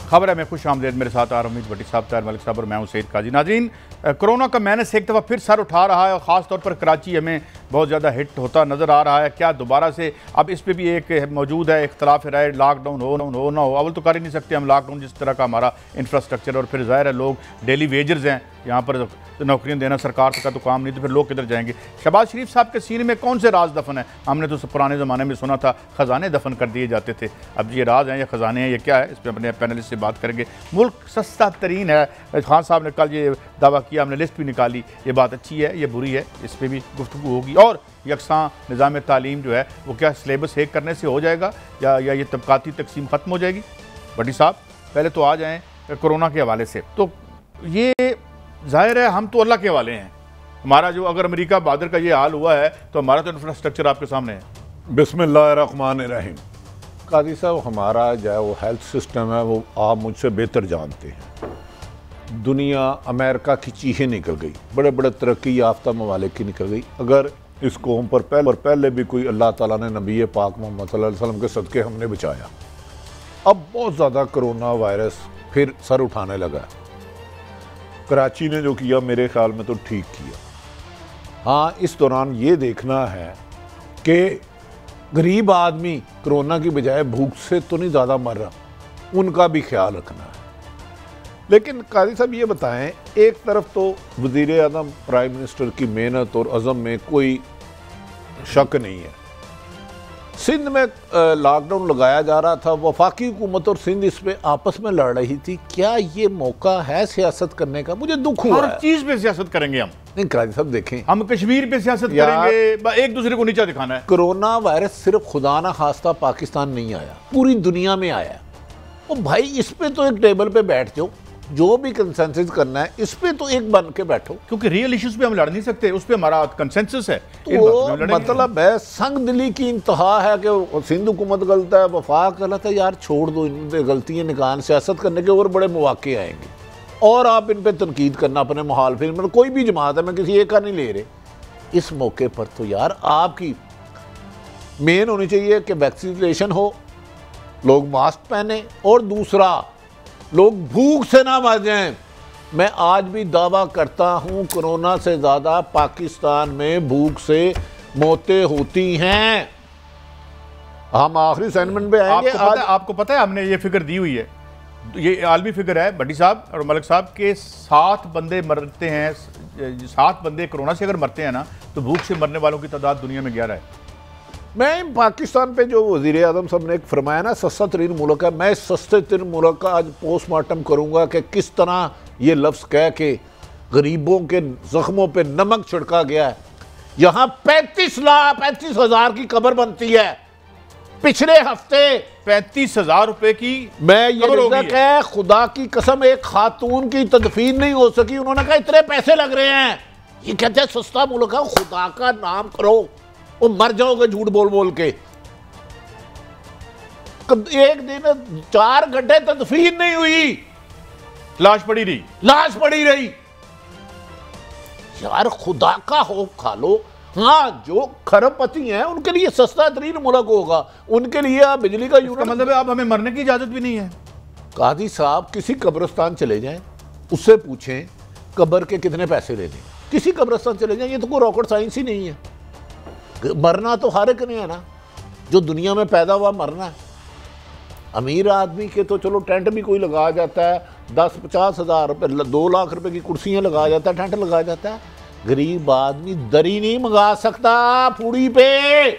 खबर है मैं खुश आमदेद, मेरे साथ आरमीद भट्टी साहब, ताहिर मलिक साहब और मैं हूं सईद काजी। नाज़रीन, कोरोना का मैंने से एक दफ़ा फिर सर उठा रहा है और ख़ास तौर पर कराची हमें बहुत ज़्यादा हिट होता नज़र आ रहा है। क्या दोबारा से अब इस पर भी एक मौजूद है इख्तलाफ राय, लॉकडाउन हो ना हो। अवल तो कर ही नहीं सकते हम लॉकडाउन, जिस तरह का हमारा इंफ्रास्ट्रक्चर, और फिर ज़ाहिर है लोग डेली वेजर्स हैं, यहाँ पर नौकरियाँ देना सरकार का तो काम नहीं, तो फिर लोग किधर जाएंगे। शहबाज शरीफ साहब के सीने में कौन से राज दफन है? हमने तो पुराने ज़माने में सुना था ख़जाने दफन कर दिए जाते थे, अब ये राज हैं या ख़जाने हैं, ये क्या है? इस पर अपने पैनलिस्ट से बात करेंगे। मुल्क सस्ता तरीन है, खान साहब ने कल ये दावा किया, हमने लिस्ट भी निकाली, ये बात अच्छी है, ये बुरी है, इस पर भी गुफ्तगू होगी। और यकसां निज़ाम तालीम जो है वो क्या सिलेबस एक करने से हो जाएगा या ये तबकाती तकसीम ख़त्म हो जाएगी? भट्टी साहब पहले तो आ जाएँ कोरोना के हवाले से। तो ये जाहिर है हम तो अल्लाह के हवाले हैं, हमारा जो अगर अमेरिका बहादुर का ये हाल हुआ है तो हमारा तो इंफ्रास्ट्रक्चर आपके सामने है। बिस्मिल्लाहिर्रहमानिर्रहीम। काजी साहब, हमारा जो है वो हेल्थ सिस्टम है, वो आप मुझसे बेहतर जानते हैं। दुनिया अमेरिका की चीखें निकल गई, बड़े बड़े तरक्की याफ्ता ममालिक की निकल गई। अगर इस कौम पर पहले भी कोई अल्लाह ताला ने नबी पाक मोहम्मद सल्लल्लाहु अलैहि वसल्लम के सदक़े हमने बचाया। अब बहुत ज़्यादा कोरोना वायरस फिर सर उठाने लगा। कराची ने जो किया मेरे ख्याल में तो ठीक किया। हाँ, इस दौरान ये देखना है कि गरीब आदमी कोरोना की बजाय भूख से तो नहीं ज़्यादा मर रहा, उनका भी ख्याल रखना है। लेकिन काजी साहब ये बताएं, एक तरफ तो वज़ीर आज़म प्राइम मिनिस्टर की मेहनत और अज़म में कोई शक नहीं है। सिंध में लॉकडाउन लगाया जा रहा था, वफाकी हुकूमत और सिंध इस पे आपस में लड़ रही थी। क्या ये मौका है सियासत करने का? मुझे दुख हुआ है। हर चीज पे सियासत करेंगे हम। नहीं काजी साहब देखें, हम कश्मीर पे सियासत करेंगे, एक दूसरे को नीचा दिखाना है। कोरोना वायरस सिर्फ खुदा ना खास्ता पाकिस्तान नहीं आया, पूरी दुनिया में आया। ओ भाई, इस पे तो एक टेबल पे बैठ जाओ, जो भी कंसेंसस करना है इस पे तो एक बन के बैठो, क्योंकि रियल इश्यूज पे हम लड़ नहीं सकते, उस पे हमारा कंसेंसस है। तो मतलब है संग दिली की इंतहा है कि सिंध हुकूमत गलत है, वफाक गलत है। यार छोड़ दो इन गलतियां, निकाल सियासत करने के और बड़े मौके आएंगे और आप इन पे तनकीद करना अपने मुखालिफिन, मतलब कोई भी जमात है, मैं किसी एक का नहीं ले रहे। इस मौके पर तो यार आपकी मेन होनी चाहिए कि वैक्सीनेशन हो, लोग मास्क पहने, और दूसरा लोग भूख से ना मर जाएं। मैं आज भी दावा करता हूं कोरोना से ज़्यादा पाकिस्तान में भूख से मौतें होती हैं। हम आखिरी सेगमेंट पे आएंगे। आपको पता है हमने ये फिगर दी हुई है, ये आलमी फिगर है भट्टी साहब और मलिक साहब के 7 बंदे मरते हैं, 7 बंदे कोरोना से अगर मरते हैं ना, तो भूख से मरने वालों की तादाद दुनिया में 11 है। मैं पाकिस्तान पे जो वज़ीर आज़म साहब ने एक फरमाया ना सस्ता तरीन मुल्क है, मैं सस्ते तरीन मुल्क का आज पोस्टमार्टम करूँगा कि किस तरह ये लफ्ज़ कह के गरीबों के ज़ख्मों पे नमक छिड़का गया है। यहाँ 35,000 की कब्र बनती है। पिछले हफ्ते 35,000 रुपए की मैं ये खुदा की कसम, एक खातून की तदफीन नहीं हो सकी। उन्होंने कहा इतने पैसे लग रहे हैं। ये कहते हैं सस्ता मुल्क है, खुदा का नाम करो, वो मर जाओगे झूठ बोल बोल के। एक दिन 4 घंटे तदफीन नहीं हुई, लाश पड़ी रही। यार खुदा का खौफ खा लो। हाँ, जो खरबपति हैं उनके लिए सस्ता तरीन मुल्क होगा, उनके लिए आप बिजली का यूनिट, मतलब है अब हमें मरने की इजाजत भी नहीं है। काजी साहब किसी कब्रिस्तान चले जाएं, उससे पूछें कब्र के कितने पैसे ले दें। किसी कब्रिस्तान चले जाएं, ये तो कोई रॉकेट साइंस ही नहीं है। मरना तो हर एक ने है ना, जो दुनिया में पैदा हुआ मरना है। अमीर आदमी के तो चलो टेंट भी कोई लगा जाता है, 10-50 हज़ार रुपये, 2 लाख रुपए की कुर्सियां लगा जाता है, टेंट लगा जाता है। गरीब आदमी दरी नहीं मंगा सकता पूड़ी पे।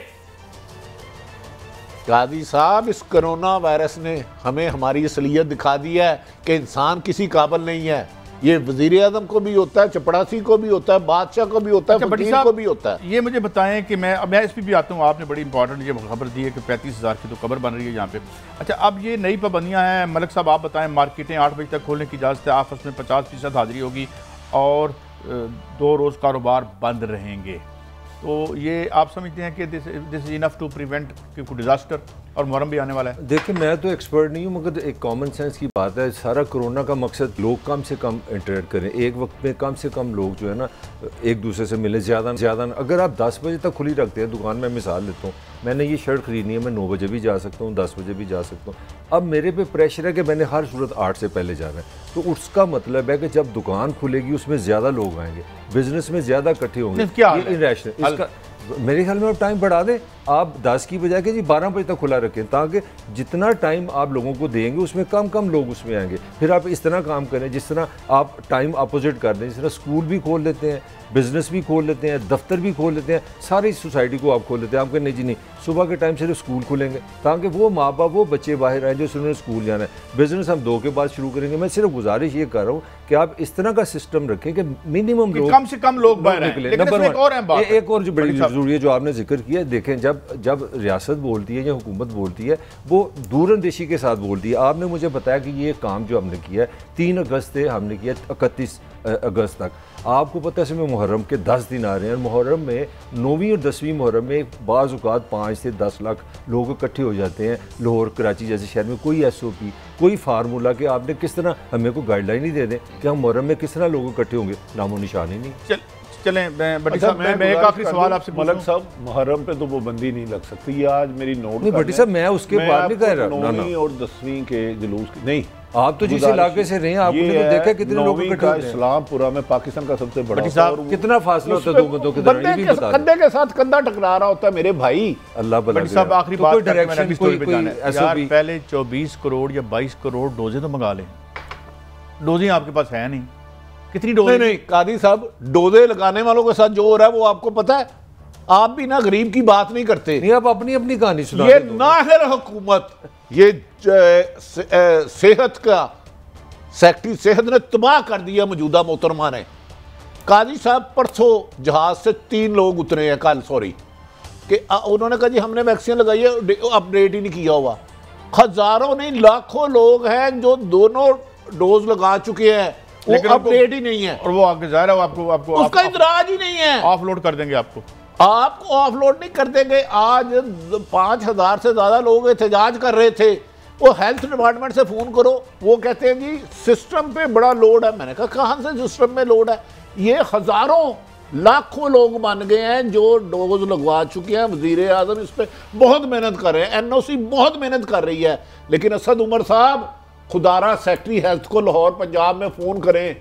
काजी साहब, इस कोरोना वायरस ने हमें हमारी असलियत दिखा दी है कि इंसान किसी काबिल नहीं है। ये वज़ीर आज़म को भी होता है, चपड़ासी को भी होता है, बादशाह को भी होता है, फकीर को भी होता है। ये मुझे बताएं कि मैं इस पर भी आता हूँ। आपने बड़ी इंपॉर्टेंट ये खबर दी है कि 35,000 की तो कब्र बन रही है यहाँ पे। अच्छा, अब ये नई पाबंदियाँ हैं मलिक साहब, आप बताएं। मार्केटें 8 बजे तक खोलने की इजाज़त है, आपस में 50% हाजिरी होगी और 2 रोज़ कारोबार बंद रहेंगे। तो ये आप समझते हैं कि this is enough to prevent disaster? और मुहर्रम भी आने वाला है। देखिए मैं तो एक्सपर्ट नहीं हूँ, मगर एक कॉमन सेंस की बात है। सारा कोरोना का मकसद लोग कम से कम इंटरेक्ट करें, एक वक्त में कम से कम लोग जो है ना एक दूसरे से मिले, ज़्यादा। अगर आप 10 बजे तक खुली रखते हैं दुकान, में मिसाल लेता हूँ, मैंने ये शर्ट ख़रीदनी है, मैं 9 बजे भी जा सकता हूँ, 10 बजे भी जा सकता हूँ। अब मेरे पे प्रेशर है कि मैंने हर सूरत 8 से पहले जाना है, तो उसका मतलब है कि जब दुकान खुलेगी उसमें ज़्यादा लोग आएंगे, बिजनेस में ज़्यादा इकट्ठे होंगे। ये इरेशनल, इसका मेरे ख्याल में आप टाइम बढ़ा दें, आप 10 की बजाय कि जी 12 बजे तक खुला रखें, ताकि जितना टाइम आप लोगों को देंगे उसमें कम लोग उसमें आएंगे। फिर आप इस तरह काम करें जिस तरह आप टाइम अपोजिट कर दें, जिस तरह स्कूल भी खोल लेते हैं, बिजनेस भी खोल लेते हैं, दफ्तर भी खोल लेते हैं, सारी सोसाइटी को आप खोल लेते हैं। आप कहते नहीं जी नहीं, सुबह के टाइम सिर्फ स्कूल खुलेंगे ताकि वो माँ बाप वो बच्चे बाहर आए जो उन्होंने स्कूल जाना है। बिजनेस हम 2 के बाद शुरू करेंगे। मैं सिर्फ गुजारिश ये कर रहा हूँ कि आप इस तरह का सिस्टम रखें कि मिनिमम लोग, कम से कम लोग बाहर निकले। नंबर 1 एक और जो बड़ी जरूरी है जो आपने जिक्र किया, देखें जब रियासत बोलती है या हुकूमत बोलती है वो दूरअंदेशी के साथ बोलती है। आपने मुझे बताया कि ये काम जो हमने किया है 3 अगस्त से हमने किया 31 अगस्त तक। आपको पता है इसमें मुहर्रम के 10 दिन आ रहे हैं। मुहर्रम में 9वीं और 10वीं मुहर्रम में बाज़ औक़ात 5 से 10 लाख लोग इकट्ठे हो जाते हैं लाहौर कराची जैसे शहर में। कोई SOP, कोई फार्मूला कि आपने किस तरह हमें को गाइडलाइन ही दे दें कि हम मुहर्रम में किस तरह लोग इकट्ठे होंगे, नामो निशान ही नहीं। चलें भट्टी साहब, मैं एक आखिरी सवाल आपसे मलक साहब, मुहर्रम पे तो वो बंदी नहीं लग सकती। ये आज मेरी नोट नहीं भट्टी साहब, मैं उसके बाद नहीं कह रहा। 9वीं और 10वीं के जुलूस की नहीं, आप तो जिस इलाके से रहे हैं आपने तो देखा कितने लोग इकट्ठे होते हैं। इस्लामपुरा में पाकिस्तान का सबसे बड़ा, कितना फासला होता है 2 बंदों के दरमियान, कंधे के साथ कंधा टकरा रहा होता है मेरे भाई। अल्लाह भला करे। साहब आखिरी बात, डायरेक्शन कोई पहले 24 करोड़ या 22 करोड़ डोजें तो मंगा लें। डोजें आपके पास है नहीं, कितनी डोजें? नहीं कादी साहब, डोजे लगाने वालों के साथ जो हो रहा है वो आपको पता है। आप भी ना गरीब की बात नहीं करते। नहीं, आप अपनी अपनी कहानी सुना। ये नाहिर हुकूमत, ये सेहत का सेक्रेटरी सेहत ने तबाह कर दिया मौजूदा मोहतरमा ने। काजी साहब परसों जहाज से 3 लोग उतरे हैं, कल सॉरी, कि उन्होंने कहा जी हमने वैक्सीन लगाई है, अपडेट ही नहीं किया हुआ। हजारों नहीं लाखों लोग हैं जो दोनों डोज लगा चुके हैं, वो अपडेट ही नहीं है। और वो आगे जाहिर है आपको उसका इतराज ही नहीं है। ऑफलोड कर देंगे आपको ऑफलोड नहीं कर देंगे। आज 5000 से ज्यादा लोग एहतजाज कर रहे थे। वो हेल्थ डिपार्टमेंट से फोन करो, वो कहते हैं जी सिस्टम पे बड़ा लोड है। मैंने कहा कहां से सिस्टम में लोड है? ये हजारों लाखों लोग मान गए हैं जो डोज लगवा चुके हैं। वजीर आजम इस पर बहुत मेहनत कर रहे हैं, NOC बहुत मेहनत कर रही है, लेकिन असद उमर साहब खुदारा सेक्रेटरी हेल्थ को लाहौर पंजाब में फोन करें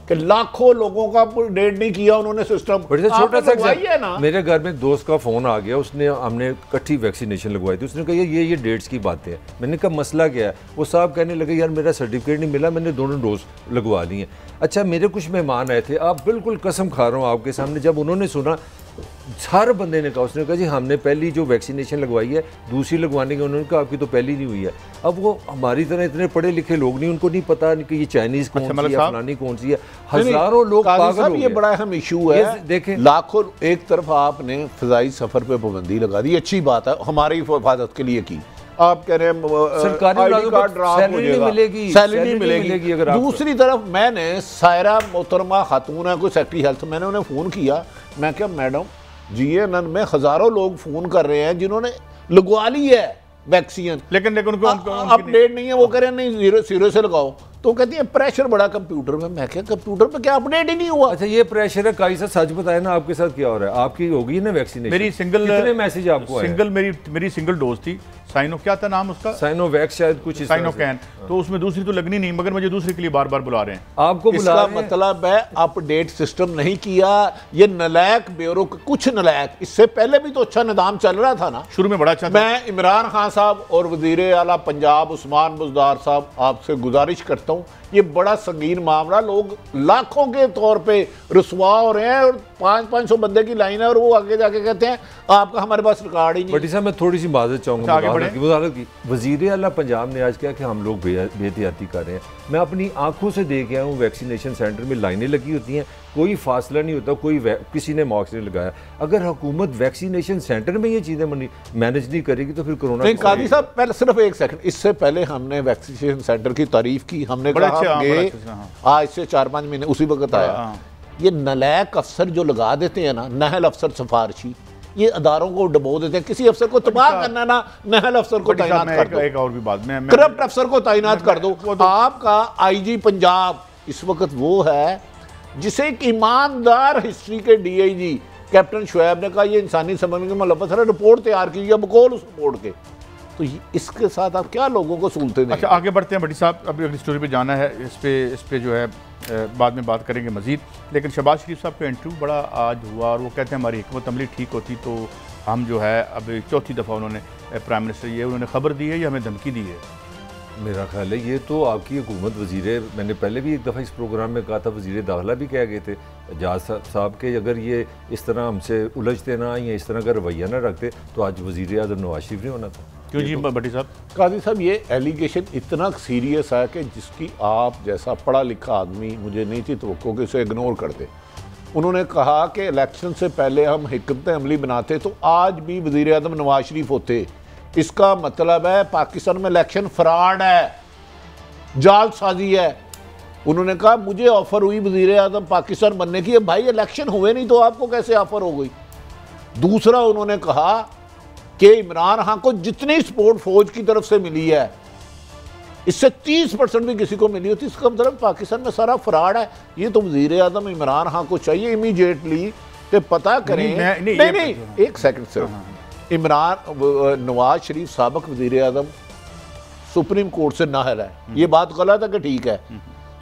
कि लाखों लोगों का अपडेट नहीं किया उन्होंने सिस्टम। छोटा सा है ना, मेरे घर में एक दोस्त का फोन आ गया, उसने हमने इकट्ठी वैक्सीनेशन लगवाई थी। उसने कहा ये डेट्स की बातें हैं। मैंने कहा मसला क्या है? वो साहब कहने लगे यार मेरा सर्टिफिकेट नहीं मिला, मैंने दोनों डोज लगवा ली हैं। अच्छा, मेरे कुछ मेहमान आए थे, आप बिल्कुल कसम खा रहा हूँ आपके सामने, जब उन्होंने सुना, हर बंदे ने कहा, उसने कहा जी हमने पहली जो वैक्सीनेशन लगवाई है, दूसरी लगवाने की, उन्होंने कहा आपकी तो पहली नहीं हुई है। अब वो हमारी तरह इतने पढ़े लिखे लोग नहीं, उनको नहीं पता कि ये चाइनीज कौन सी है, फलानी कौन सी है। हजारों लोग पागल हो गए। ये बड़ा अहम इशू है। देखें, लाखों, एक तरफ आपने फिजाई सफर पे पाबंदी लगा दी, अच्छी बात है, हमारी हिफाजत के लिए की। आप कह रहे हैं सरकारी ID कार्ड सैलरी मिलेगी, सैलरी मिलेगी। दूसरी तरफ मैंने सायरा मोहतरमा खातून है कोई सेक्रेटरी हेल्थ, मैंने उन्हें फ़ोन किया, मैं क्या मैडम GNN में हजारों लोग फ़ोन कर रहे हैं जिन्होंने लगवा ली है वैक्सीन, लेकिन उनको अपडेट नहीं है। वो कह रहे हैं नहीं जीरो से लगाओ, तो कहती है प्रेशर बड़ा कंप्यूटर में। मैं क्या कंप्यूटर पे क्या अपडेट ही नहीं हुआ? अच्छा, ये प्रेशर है। काई सच बताए ना आपके साथ क्या हो रहा है? आपकी होगी ना वैक्सीनेशन? मेरी सिंगल, कितने मैसेज आपको सिंगल मेरी सिंगल डोज थी। साइनो, क्या था नाम उसका? साइनोवैक्स शायद कुछ, साइनोकैन। तो उसमें दूसरी तो लगनी नहीं, मगर मुझे दूसरी के लिए बार बार बुला रहे हैं। आपको इसका मतलब है अपडेट सिस्टम नहीं किया। ये नलायक ब्यूरो कुछ नलायक, इससे पहले भी तो अच्छा निजाम चल रहा था ना, शुरू में बड़ा अच्छा था। मैं इमरान खान साहब और वजीर आला पंजाब उस्मान बुज़दार साहब आपसे गुजारिश करता हूँ, ये बड़ा संगीन मामला, लोग लाखों के तौर पे रुसवा हो रहे हैं और 500-500 बंदे की लाइन है और वो आगे जाके कहते हैं आपका हमारे पास रिकॉर्ड ही नहीं। बट साहब मैं थोड़ी सी माजरत चाहूँगा की। वजीर आला पंजाब ने आज क्या कि हम लोग बेहतियाती कर रहे हैं। मैं अपनी आंखों से देख आया हूँ, वैक्सीनेशन सेंटर में लाइनें लगी होती हैं, कोई फासला नहीं होता, किसी ने मास्क नहीं लगाया। अगर हुकूमत वैक्सीनेशन सेंटर में ये चीज़ें मैनेज नहीं करेगी तो फिर कोरोना नहीं। कादी साहब पहले सिर्फ एक सेकंड, इससे पहले हमने वैक्सीनेशन सेंटर की तारीफ की, हमने कहा आज से 4-5 महीने उसी वक्त आया। ये नलायक अफसर जो लगा देते हैं ना, नहल अफसर सिफारशी, ये अदारों को डबो देते हैं। किसी अफसर को तबाह करना ना, महल अफसर को तैनात कर दो, एक और भी बात में करप्ट अफसर को तैनात कर दो। आपका आईजी पंजाब इस वक्त वो है जिसे एक ईमानदार हिस्ट्री के डीआईजी कैप्टन शुएब ने कहा ये इंसानी समझ में मुलव्वस है, रिपोर्ट तैयार कीजिए बकौल उस रिपोर्ट के। तो इसके साथ आप क्या लोगों को सूलते दें। अच्छा, आगे बढ़ते हैं भट्टी साहब, अभी अगली स्टोरी पे जाना है, इस पे जो है बाद में बात करेंगे मजीद। लेकिन शहबाज शरीफ साहब का इंटरव्यू बड़ा आज हुआ और वो कहते हैं हमारी हिकमत अमली ठीक होती तो हम जो है अब चौथी दफ़ा उन्होंने प्राइम मिनिस्टर ये उन्होंने खबर दी है या हमें धमकी दी है। मेरा ख्याल है ये तो आपकी हुकूमत वज़ीर, मैंने पहले भी एक दफ़ा इस प्रोग्राम में कहा था, वज़ीर दाखिला भी कह गए थे एजाज साहब के अगर ये इस तरह हमसे उलझते ना या इस तरह का रवैया ना रखते तो आज वज़ीर आज़म नवाज शरीफ नहीं होना था। क्यों जी भट्टी साहब? काजी साहब ये एलिगेशन इतना सीरियस है कि जिसकी आप जैसा पढ़ा लिखा आदमी मुझे नहीं थी तो कि उसे इग्नोर कर दे। उन्होंने कहा कि इलेक्शन से पहले हम हिकमत अमली बनाते तो आज भी वज़ीर आज़म नवाज शरीफ होते। इसका मतलब है पाकिस्तान में इलेक्शन फ्रॉड है, जालसाजी है। उन्होंने कहा मुझे ऑफर हुई वज़ीर आज़म पाकिस्तान बनने की, भाई इलेक्शन हुए नहीं तो आपको कैसे ऑफर हो गई। दूसरा उन्होंने कहा कि इमरान खान को जितनी सपोर्ट फौज की तरफ से मिली है इससे 30% भी किसी को मिली होती, इसका मतलब पाकिस्तान में सारा फ्रॉड है। ये तो वज़ीर आज़म इमरान खान को चाहिए इमीडिएटली कि पता करें। नहीं, एक सेकंड सिर्फ, इमरान नवाज शरीफ साबिक वज़ीर आज़म सुप्रीम कोर्ट से नाअहल है, ये बात गलत है कि ठीक है,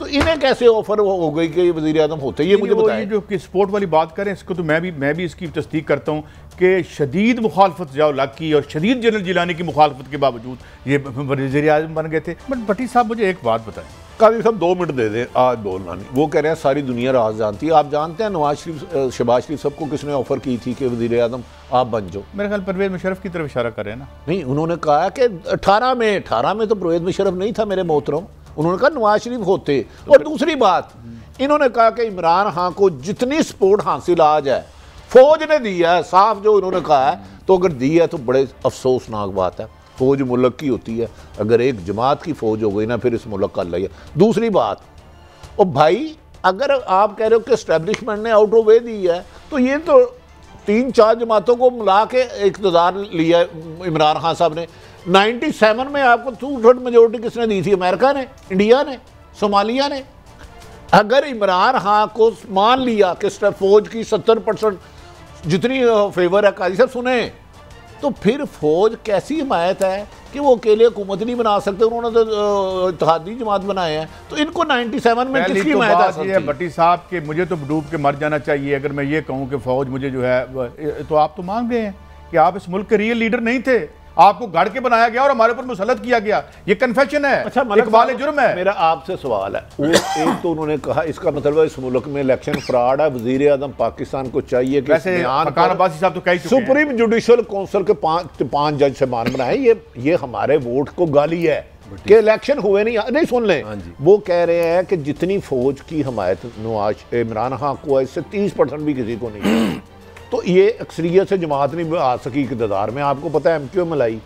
तो इन्हें कैसे ऑफर हो गई कि ये वज़ीर आज़म होते, ये मुझे बताएं। जो स्पोर्ट वाली बात करें इसको तो मैं भी इसकी तस्दीक करता हूँ कि शदीद मुखालफत ज़िया-उल-हक की और शदीद जनरल जिलानी की मुखालफत के बावजूद ये वज़ीर आज़म बन गए थे। बट भट्टी साहब मुझे एक बात बताएं। काजी साहब 2 मिनट दे दें, आज बोलना नहीं। वो कह रहे हैं सारी दुनिया राज जानती है। आप जानते हैं नवाज शरीफ शहबाज शरीफ सबको किसने ऑफर की थी कि वज़ीर आज़म आप बन जाओ? मेरे ख्याल परवेज़ मुशर्रफ की तरफ इशारा कर रहे हैं ना। नहीं, उन्होंने कहा कि 18 में तो परवेज़ मुशर्रफ नहीं था मेरे मोहतरम, उन्होंने कहा नवाज शरीफ होते। और दूसरी बात, इन्होंने कहा कि इमरान खान को जितनी सपोर्ट हासिल आज है फौज ने दी है, साफ जो इन्होंने कहा है, तो अगर दी है तो बड़े अफसोसनाक बात है। फौज मुल्क की होती है, अगर एक जमात की फौज हो गई ना फिर इस मुल्क का अल्लाह है। दूसरी बात, और भाई अगर आप कह रहे हो कि एस्टेब्लिशमेंट ने आउट ऑफ वे दी है तो ये तो 3-4 जमातों को मिला के इक़्तिदार लिया इमरान खान साहब ने। 97 में आपको 2/3 मेजोरिटी किसने दी थी? अमेरिका ने, इंडिया ने, सोमालिया ने। अगर इमरान खान को मान लिया कि फौज की 70% जितनी फेवर है, काजी साहब सुने, तो फिर फौज कैसी हिमायत है कि वो अकेले हुकूमत नहीं बना सकते, उन्होंने तो इत्तेहादी जमात बनाए हैं, तो इनको 97 में किसकी हिमायत है? भट्टी साहब के मुझे तो डूब के मर जाना चाहिए अगर मैं ये कहूँ कि फौज मुझे जो है, तो आप तो मान गए हैं कि आप इस मुल्क के रियल लीडर नहीं थे, आपको गाड़ के बनाया गया और हमारे ऊपर मुसल्लत किया गया। ये कन्फेशन है। अच्छा, इकबाल जुर्म है। मेरा आपसे सवाल है, वो एक तो उन्होंने कहा इसका मतलब है इस मुल्क में इलेक्शन फ्रॉड है, वज़ीर आज़म पाकिस्तान को चाहिए कि वैसे फकान अब्बासी साहब तो कह चुके हैं, सुप्रीम जुडिशल काउंसिल के 5 जज से मान बनाए, ये हमारे वोट को गाली है कि इलेक्शन हुए नहीं सुन लें। वो कह रहे हैं कि जितनी फौज की हमायत नवाज इमरान खान को है इससे 30% भी किसी को नहीं। तो ये अक्सरियत से जमात नहीं आ सकी इक़्तिदार में, आपको पता है MQ में लाई,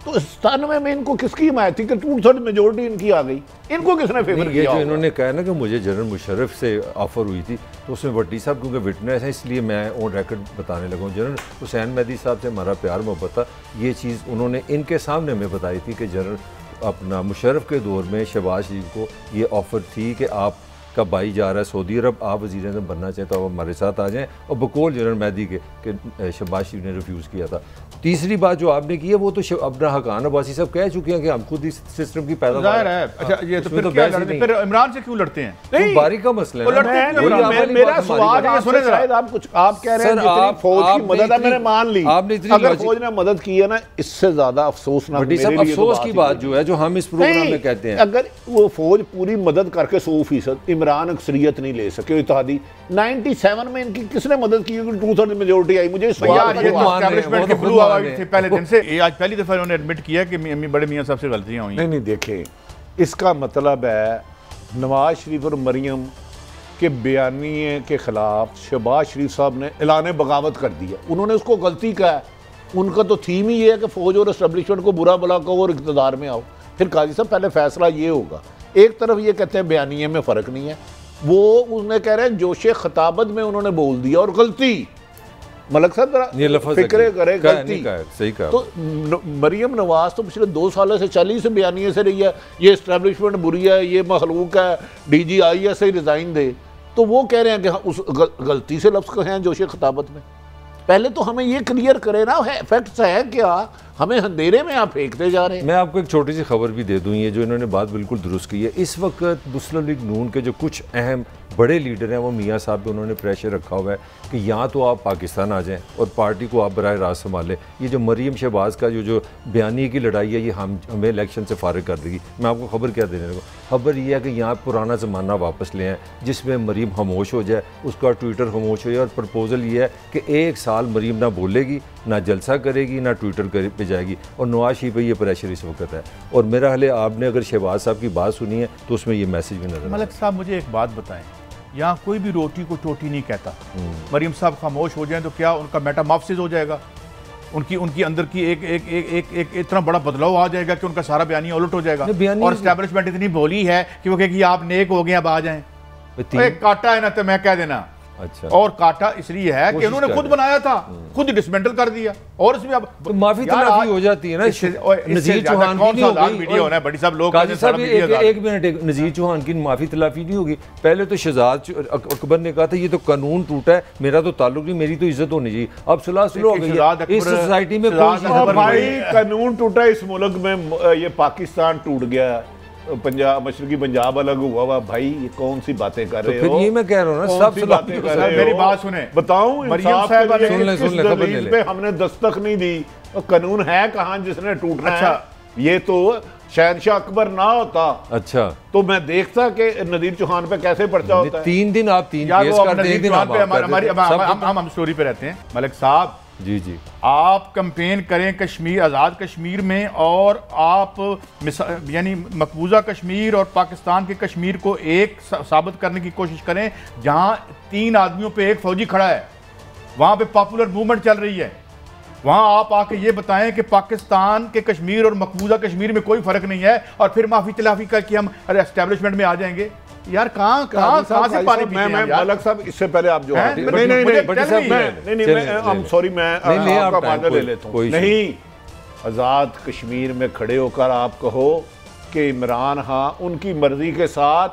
तो 97 में इनको किसकी हिमायत थी कि 2/3 मेजोरिटी इनकी आ गई, इनको किसने फेवर किया? जो इन्होंने कहा ना कि मुझे जनरल मुशर्रफ से ऑफर हुई थी, तो उसमें भट्टी साहब क्योंकि विटनेस है इसलिए मैं ऑन रिकॉर्ड बताने लगा हूँ। जनरल हुसैन मेहदी साहब से हमारा प्यार मोहब्बत था, ये चीज़ उन्होंने इनके सामने हमें बताई थी कि जनरल अपना मुशर्रफ के दौर में शहबाज शरीफ को ये ऑफ़र थी कि आप का भाई जा रहा है सऊदी अरब, आप वज़ीर आज़म बनना चाहते तो आप हमारे साथ आ जाएं, और बकौल जनरल मेहदी के शहबाज शरीफ ने रिफ्यूज़ किया था। तीसरी बात जो आपने की है वो तो अपना हकान अब्बासी साहब कह चुके हैं कि हम खुद इस सिस्टम की पैदावार है। अच्छा, ये तो फिर क्या लड़ते हैं? फिर इमरान से क्यों लड़ते हैं? नहीं, बारी का मसला है। मेरा सवाल आपसे शायद आप कह रहे हैं जितनी फौज की मदद है मैंने मान ली, अगर फौज ने मदद की है ना इससे ज्यादा अफसोसनाक मेरे लिए अफसोस की बात जो है जो हम इस प्रोग्राम में कहते हैं, अगर वो फौज पूरी मदद करके 100% इमरान अक्सरियत नहीं ले सके इत्तेहादी, 97 में इनकी किसने मदद की? 2/3 मेजोरिटी आई। मुझे पहले दिन से आज पहली दफा उन्होंने एडमिट किया कि बड़े मियां साहब से गलतियां हुई। नहीं देखें, इसका मतलब है नवाज शरीफ और मरियम के बयानिए के खिलाफ शहबाज शरीफ साहब ने ऐलान बगावत कर दिया। उन्होंने उसको गलती कहा, उनका तो थीम ही है कि फौज और एस्टेब्लिशमेंट को बुरा भला कहो और इक़्तिदार में आओ। फिर काजी साहब पहले फैसला ये होगा, एक तरफ ये कहते हैं बयानिए में फ़र्क नहीं है, वो उसने कह रहे हैं जोशे खताबत में उन्होंने बोल दिया और गलती मलक साहब फिक्रे करे गलती। सही कहा। तो मरियम नवाज तो पिछले 2 सालों से 40 से बयानिए से रही है, ये इस्टेब्लिशमेंट बुरी है, ये मखलूक है, DGI से रिजाइन दे। तो वो कह रहे हैं कि उस गलती से लफ्ज़ हैं जोश खिताबत में। पहले तो हमें ये क्लियर करे ना, फैक्ट्स है क्या, हमें अंधेरे में आप फेंकते जा रहे हैं। मैं आपको एक छोटी सी खबर भी दे दूं, ये जो इन्होंने बात बिल्कुल दुरुस्त की है। इस वक्त मुस्लिम लीग नून के जो कुछ अहम बड़े लीडर हैं वो मियाँ साहब पे उन्होंने प्रेशर रखा हुआ है कि या तो आप पाकिस्तान आ जाएं और पार्टी को आप बराह रास्त संभालें। ये जो मरीम शहबाज का जो बयानी की लड़ाई है, ये हमें इलेक्शन से फारिग कर देगी। मैं आपको खबर क्या देने लगा, खबर ये है कि यहाँ पुराना ज़माना वापस ले आएँ जिसमें मरीम खामोश हो जाए, उसका ट्विटर खामोश हो जाए। और प्रपोजल ये है कि 1 साल मरीम ना बोलेगी, ना जलसा करेगी, ना ट्विटर पे जाएगी। और नवाज शरीफ पे ये प्रेशर इस वक्त है। और मेरा हाल आपने अगर शहबाज साहब की बात सुनी है तो उसमें ये मैसेज भी नजर। मलिक साहब मुझे एक बात बताएं, यहाँ कोई भी रोटी को चोटी नहीं कहता। मरीम साहब खामोश हो जाएं तो क्या उनका मेटामॉर्फोसिस हो जाएगा? उनकी अंदर की एक इतना बड़ा बदलाव आ जाएगा कि उनका सारा बयानी उलट हो जाएगा। और एस्टैब्लिशमेंट इतनी भोली है कि वो कहेगी आप नेक हो गए अब आ जाएं। एक काटा है ना तो मैं कह देना। अच्छा। और काटा इसलिए है कि उन्होंने खुद बनाया था, खुद डिसमेंटल कर दिया। और इसमें अब तो माफी तलाफी हो जाती है ना। नजीर चौहान की नहीं होगी, बड़ी सब लोग काजी साहब एक मिनट, नजीर चौहान की माफी तलाफी नहीं होगी। पहले तो शहजाद अकबर ने कहा था ये तो कानून टूटा है, मेरा तो ताल्लुक नहीं, मेरी तो इज्जत होनी चाहिए। अब सुलह हो गई है इस सोसाइटी में। भाई कानून टूटा इस मुल्क में, ये पाकिस्तान टूट गया, पंजाब मशरकी पंजाब अलग हुआ भाई, ये कौन सी बातें कर रहे हो? ये मैं कह रहा हूँ ना, सब बातें कर रहे हो। मेरी बात सुने, बताऊं मरियम साहब पे हमने दस्तक नहीं दी, कानून है कहाँ जिसने टूटना है? ये तो शहनशाह अकबर ना होता। अच्छा, तो मैं देखता कि नदीर चौहान पे कैसे पर्चा होता है। 3 दिन आप 3 केस करते हैं। हम स्टोरी पे रहते हैं। मलिक साहब जी जी, आप कैंपेन करें कश्मीर, आज़ाद कश्मीर में, और आप यानी मकबूजा कश्मीर और पाकिस्तान के कश्मीर को एक साबित करने की कोशिश करें। जहां 3 आदमियों पे एक फौजी खड़ा है, वहां पे पॉपुलर मूवमेंट चल रही है, वहां आप आके ये बताएं कि पाकिस्तान के कश्मीर और मकबूजा कश्मीर में कोई फर्क नहीं है, और फिर माफी तलाफी करके हम एस्टेब्लिशमेंट में आ जाएंगे। यार कहाँ से पानी पीते हैं यार? मलक साहब इससे पहले आप जो सॉरी मैं आपका माजरा ले लेता हूँ। नहीं, आज़ाद कश्मीर में खड़े होकर आप कहो कि इमरान खान उनकी मर्जी के साथ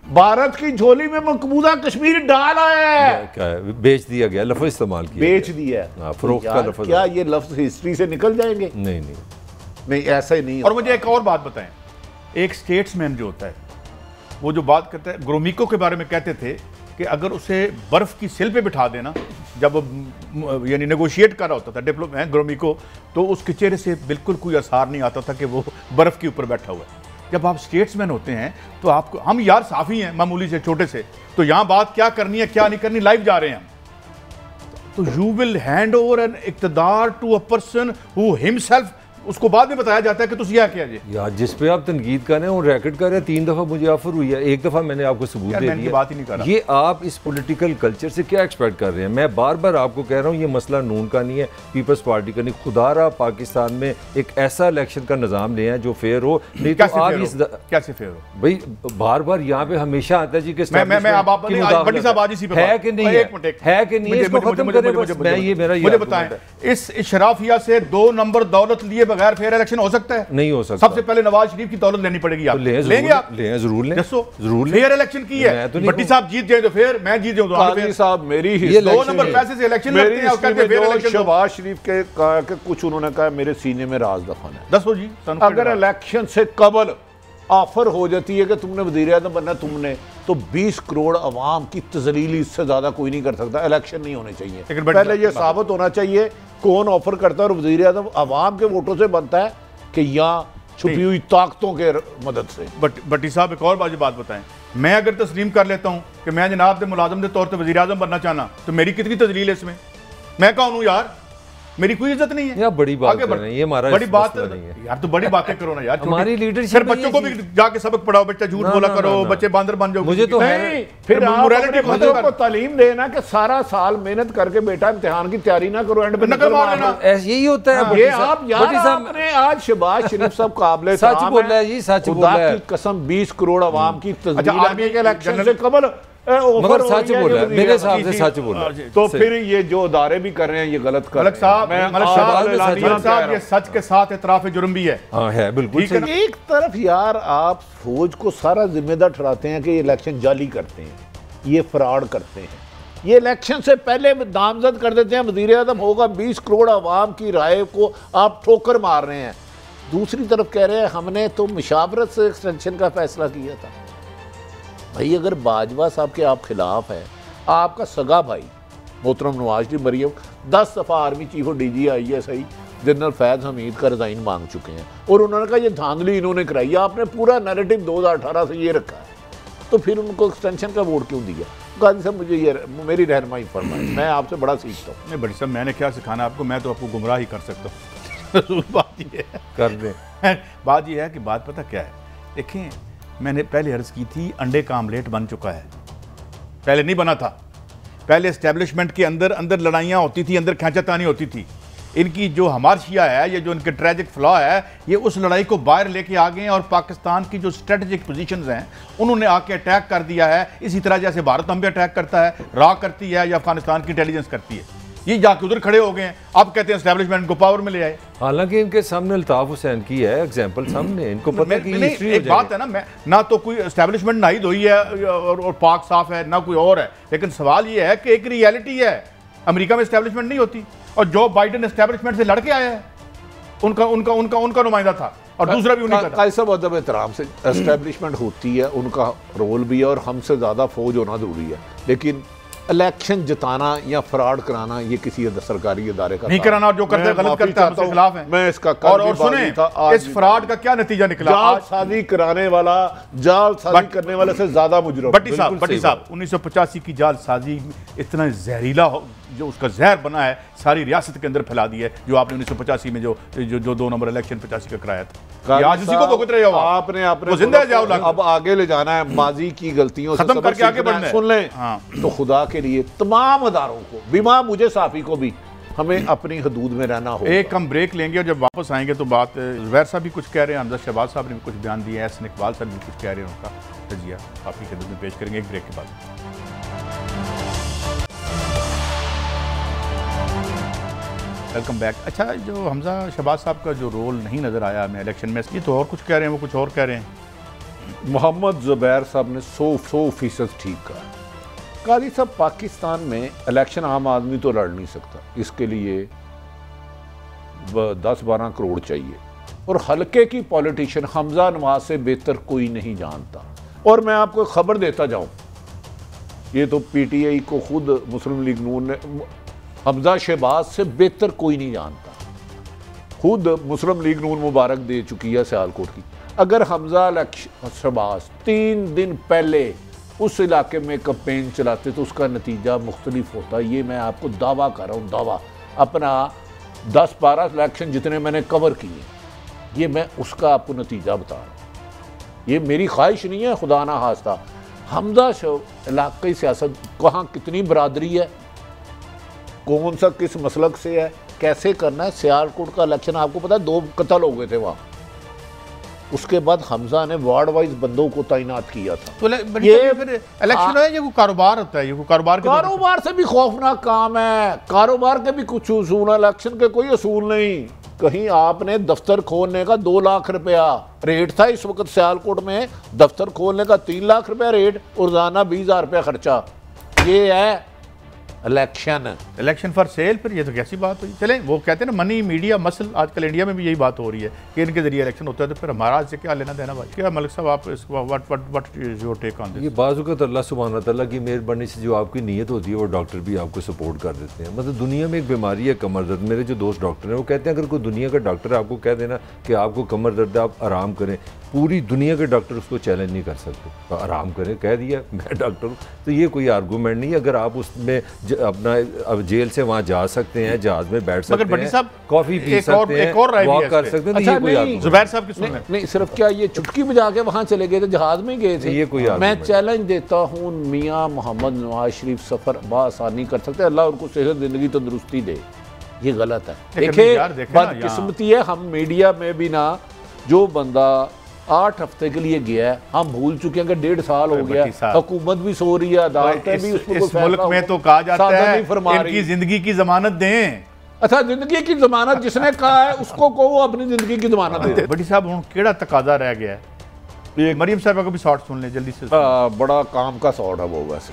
भारत की झोली में मकबूजा कश्मीर डाल आया है, बेच दिया गया, लफ्ज़ इस्तेमाल किया, बेच दिया है, फरोख्त का लफ्ज़। क्या ये लफ्ज़ हिस्ट्री से निकल जाएंगे? नहीं, ऐसा ही नहीं। और मुझे एक और बात बताएं, एक स्टेट्समैन जो होता है वो जो बात करता है, ग्रोमिको के बारे में कहते थे कि अगर उसे बर्फ़ की सिल पे बिठा देना, जब यानी नेगोशिएट कर रहा होता था डिप्लोमेट ग्रोमिको, तो उसके चेहरे से बिल्कुल कोई असर नहीं आता था कि वो बर्फ़ के ऊपर बैठा हुआ है। जब आप स्टेट्समैन होते हैं तो आपको, हम यार साफ़ी हैं मामूली से छोटे से, तो यहाँ बात क्या करनी है क्या नहीं करनी, लाइव जा रहे हैं हम, तो you will hand over an इक़्तिदार to a person who himself, उसको बाद में बताया जाता है कि तुझे क्या जी यार, जिस पे आप तनकीद कर रहे हैं और रैकेट कर रहे हैं। 3 दफ़ा मुझे ऑफर हुई है, 1 दफ़ा मैंने आपको सबूत दे दिया। बात ही नहीं कर रहा। ये आप इस पॉलिटिकल कल्चर से क्या एक्सपेक्ट कर रहे हैं? मैं बार बार आपको कह रहा हूँ, ये मसला नून का नहीं है, पीपल्स पार्टी का नहीं। खुदारा पाकिस्तान में एक ऐसा इलेक्शन का निज़ाम ले आए जो फेयर हो, नहीं तो आप इस कैसे फेयर हो भाई? बार बार यहाँ पे हमेशा आता है जी कि है कि नहीं है, इसको खत्म करें। मुझे बताएं, इस इशराफिया से 2 नंबर दौलत लिए बगैर फेयर इलेक्शन हो सकता है? नहीं हो सकता। सबसे पहले नवाज शरीफ की दौलत लेनी पड़ेगी। आप लेंगे? आप जरूर लें, जरूर। फेयर इलेक्शन की है, भट्टी साहब जीत जाए तो फेयर, मैं जीत जाऊं तो फेयर। साहब मेरी 2 नंबर पैसे से इलेक्शन लड़ते हैं और कहते हैं फेयर इलेक्शन। शहबाज शरीफ के कहा कि कुछ उन्होंने कहा मेरे सीने में राज दफन है। दसो जी। अगर इलेक्शन से कबल ऑफर हो जाती है कि तुमने वज़ीर आज़म बनना, तुमने तो 20 करोड़ अवाम की तजलील इससे ज्यादा कोई नहीं कर सकता। इलेक्शन नहीं होने चाहिए, पहले ये साबित होना चाहिए कौन ऑफर करता है, और वज़ीर आज़म अवाम के वोटों से बनता है कि यहाँ छुपी हुई ताकतों के मदद से। भट्टी साहब एक और बात बताएं, मैं अगर तस्लीम कर लेता हूं कि मैं जनाब के मुलाजम के तौर पर वज़ीर आज़म बनना चाहना, तो मेरी कितनी तजलील है इसमें? मैं कौन हूं यार? मेरी कोई इज्जत नहीं है। यार बड़ी बात कर रहे हैं, ये हमारा बड़ी बात नहीं है यार, तो बड़ी बातें करो ना यार। हमारी लीडरशिप, फिर बच्चों को भी जाके सबक पढ़ाओ, बच्चा झूठ बोला करो, बच्चे बांदर बन जाओ। मुझे तो नहीं, फिर मोरालिटी को तालीम देना कि सारा साल मेहनत करके बेटा इम्तिहान की तैयारी ना करो, एंड पे नकल मारना, यही होता है। ये आप यार आपने आज शहबाज शरीफ साहब काबिल सच बोल रहा है जी, सच बोल रहा है। कसम 20 करोड़ अवाम की तस्दीक के इलेक्शन से कबल मगर सच बोला, मेरे हिसाब से सच बोला। तो फिर ये जो अदारे भी कर रहे हैं ये गलत कर रहे हैं। साहब ये सच के साथ इतराफ जुर्म भी है। हाँ है, बिल्कुल। एक तरफ यार आप फौज को सारा जिम्मेदार ठहराते हैं कि ये इलेक्शन जाली करते हैं, ये फ्रॉड करते हैं, ये इलेक्शन से पहले नामजद कर देते हैं, वज़ीर आज़म होगा, 20 करोड़ आवाम की राय को आप ठोकर मार रहे हैं। दूसरी तरफ कह रहे हैं हमने तो मुशावरत से एक्सटेंशन का फैसला किया था। भाई अगर बाजवा साहब के आप खिलाफ है, आपका सगा भाई मोहतरम नवाज शरीफ मरियम 10 दफ़ा आर्मी चीफ और DG ISI जनरल फैज़ हमीद का रिज़ाइन मांग चुके हैं और उन्होंने कहा ये धांधली इन्होंने कराई। आपने पूरा नैरेटिव 2018 से ये रखा है, तो फिर उनको एक्सटेंशन का वोट क्यों दिया? गाजी साहब मुझे ये मेरी रहनुमाई फरमाएं, मैं आपसे बड़ा सीखता हूँ। नहीं बड़ी साहब मैंने क्या सिखाना आपको, मैं तो आपको गुमराह ही कर सकता हूँ। बात ये है, कर दें। बात ये है कि बात पता क्या है, देखें मैंने पहले अर्ज़ की थी अंडे का आमलेट बन चुका है, पहले नहीं बना था। पहले एस्टेब्लिशमेंट के अंदर अंदर लड़ाइयाँ होती थी, अंदर खींचातानी होती थी। इनकी जो हमारशिया है, ये जो इनके ट्रेजिक फ्लॉ है, ये उस लड़ाई को बाहर लेके आ गए हैं और पाकिस्तान की जो स्ट्रेटजिक पोजीशंस हैं उन्होंने आके अटैक कर दिया है। इसी तरह जैसे भारत हम पे अटैक करता है, रा करती है या अफगानिस्तान की इंटेलिजेंस करती है, ये जाके उधर खड़े हो गए हैं। अब कहते हैं एस्टेब्लिशमेंट को पावर में ले आए। हालांकि इनके सामने अल्ताफ हुसैन की है एग्जांपल सामने, इनको पता है कि हिस्ट्री एक बात है ना, मैं ना तो कोई एस्टेब्लिशमेंट नाई धोई है और पाक साफ है, ना कोई और है, लेकिन सवाल ये है कि एक रियलिटी है, अमेरिका में एस्टेब्लिशमेंट नहीं होती और जो बाइडेन एस्टेब्लिशमेंट से लड़के आया है, उनका नुमाइंदा था और दूसरा भी उन्हीं का था। कैसा अदब एहतराम से एस्टेब्लिशमेंट होती है, उनका रोल भी है और हमसे ज़्यादा फौज होना ज़रूरी है, लेकिन इलेक्शन जिताना या फ्रॉड कराना ये किसी सरकारी इदारे का नहीं कराना, और जो करते हैं गलत करते हैं, उसके खिलाफ है। मैं इसका और सुने इस फ्रॉड का क्या नतीजा निकला, जालसाजी कराने वाला, जालसाजी करने वाले से ज्यादा मुजरिम। भट्टी साहब 1985 की जालसाजी इतना जहरीला जो उसका जहर बना है सारी रियासत के अंदर फैला दी है, जो आपने 1985 में जो 2 नंबर इलेक्शन 85 का कराया था, आज उसी को भुगत रहे हो आपने जिंदा जाओ। अब आगे ले जाना है, माजी की गलतियों से खत्म करके आगे बढ़ना है। सुन लें तो खुदा के लिए तमाम अदारों को, बीमा मुझे साफी को भी, हमें अपनी हदूद में रहना होगा। एक हम ब्रेक लेंगे और जब वापस आएंगे तो बात ज़ुबैर साहब भी कुछ कह रहे हैं, हमजा शहबाज साहब ने भी कुछ बयान दिया है, एहसन इकबाल साहब भी कुछ कह रहे हैं, उनका तजिया आपकी खिदमत में पेश करेंगे एक ब्रेक के बाद। Welcome back. अच्छा, जो हमजा शहबाज साहब का जो रोल नहीं नज़र आया हमें इलेक्शन में, ये तो और कुछ कह रहे हैं, वो कुछ और कह रहे हैं। मोहम्मद ज़ुबैर साहब ने 100% ठीक कहा। काजी साहब, पाकिस्तान में इलेक्शन आम आदमी तो लड़ नहीं सकता, इसके लिए 10-12 करोड़ चाहिए और हल्के की पॉलिटिशियन हमजा नवाज से बेहतर कोई नहीं जानता। और मैं आपको खबर देता जाऊं, ये तो PTI को खुद मुस्लिम लीग नून ने, हमजा शहबाज से बेहतर कोई नहीं जानता, खुद मुस्लिम लीग नून मुबारक दे चुकी है सियालकोट की। अगर हमजा शहबाज 3 दिन पहले उस इलाके में कैंपेन चलाते तो उसका नतीजा मुख्तलिफ होता। ये मैं आपको दावा कर रहा हूँ, दावा, अपना 10-12 इलेक्शन जितने मैंने कवर किए, ये मैं उसका आपको नतीजा बता रहा हूँ। ये मेरी ख्वाहिश नहीं है, खुदा ना खास्ता। हमजा इलाक़ाई सियासत कहाँ कितनी बरादरी है, कौन सा किस मसलक से है, कैसे करना है। सियालकोट का इलेक्शन आपको पता है 2 कत्ल हो गए थे वहाँ, उसके बाद हमजा ने वार्ड वाइज बंदों को तैनात किया था। तो ये फिर इलेक्शन है, ये वो कारोबार होता है, ये वो कारोबार से भी खौफनाक काम है। कारोबार के भी कुछ उसूल, इलेक्शन के कोई उसूल नहीं। कहीं आपने दफ्तर खोलने का 2 लाख रुपया रेट था इस वक्त सियालकोट में, दफ्तर खोलने का 3 लाख रुपया रेट, रोजाना 20,000 रुपया खर्चा। ये है इलेक्शन फॉर सेल। फिर ये तो कैसी बात हुई। चलें, वो कहते हैं ना मनी मीडिया मसल, आजकल इंडिया में भी यही बात हो रही है कि इनके जरिए इलेक्शन होता है, तो फिर हमारा आज से क्या लेना देना भाई। क्या मलिक साहब आप इसको what is your take on this? ये बाज़ अल्लाह सुब्हान तआला की मेहरबानी से जो आपकी नीयत होती है वो डॉक्टर भी आपको सपोर्ट कर देते हैं। मतलब दुनिया में एक बीमारी है कमर दर्द, मेरे जो दोस्त डॉक्टर हैं वो कहते हैं अगर कोई दुनिया का डॉक्टर आपको कह देना कि आपको कमर दर्द है, आप आराम करें, पूरी दुनिया के डॉक्टर उसको चैलेंज नहीं कर सकते। तो आराम करें, कह दिया मैं डॉक्टर हूँ, तो ये कोई आर्गूमेंट नहीं। अगर आप उसमें अपना अब जेल से वहाँ जा सकते हैं, जहाज में बैठ सकते हैं, कॉफी पी सकते हैं, वॉक कर सकते हैं, तो ये कोई आर्गूमेंट ज़ुबैर साहब की सुनने नहीं। सिर्फ क्या ये चुटकी बजा के वहाँ चले गए थे, जहाज में गए थे, ये कोई मैं चैलेंज देता हूँ, मियाँ मोहम्मद नवाज शरीफ सफ़र बासानी कर सकते हैं, अल्लाह उनको सेहत जिंदगी तंदुरुस्ती दे। ये गलत है। देखिए बदकिस्मती है, हम मीडिया में भी ना, जो बंदा 8 हफ्ते के लिए गया है, हम भूल चुके हैं कि 1.5 साल हो गया, हुकूमत भी सो रही है, अदालतें भी इस मुल्क में तो कहा जाता है इनकी जिंदगी की जमानत दें। अच्छा, जिंदगी की जमानत जिसने कहा है उसको कहो अपनी जिंदगी की जमानत दे। बड़ी साहब हूँ केड़ा तकाजा रह गया है, मरियम साहब को भी शॉर्ट सुन ले जल्दी से। बड़ा काम का शॉर्ट है वो वैसे।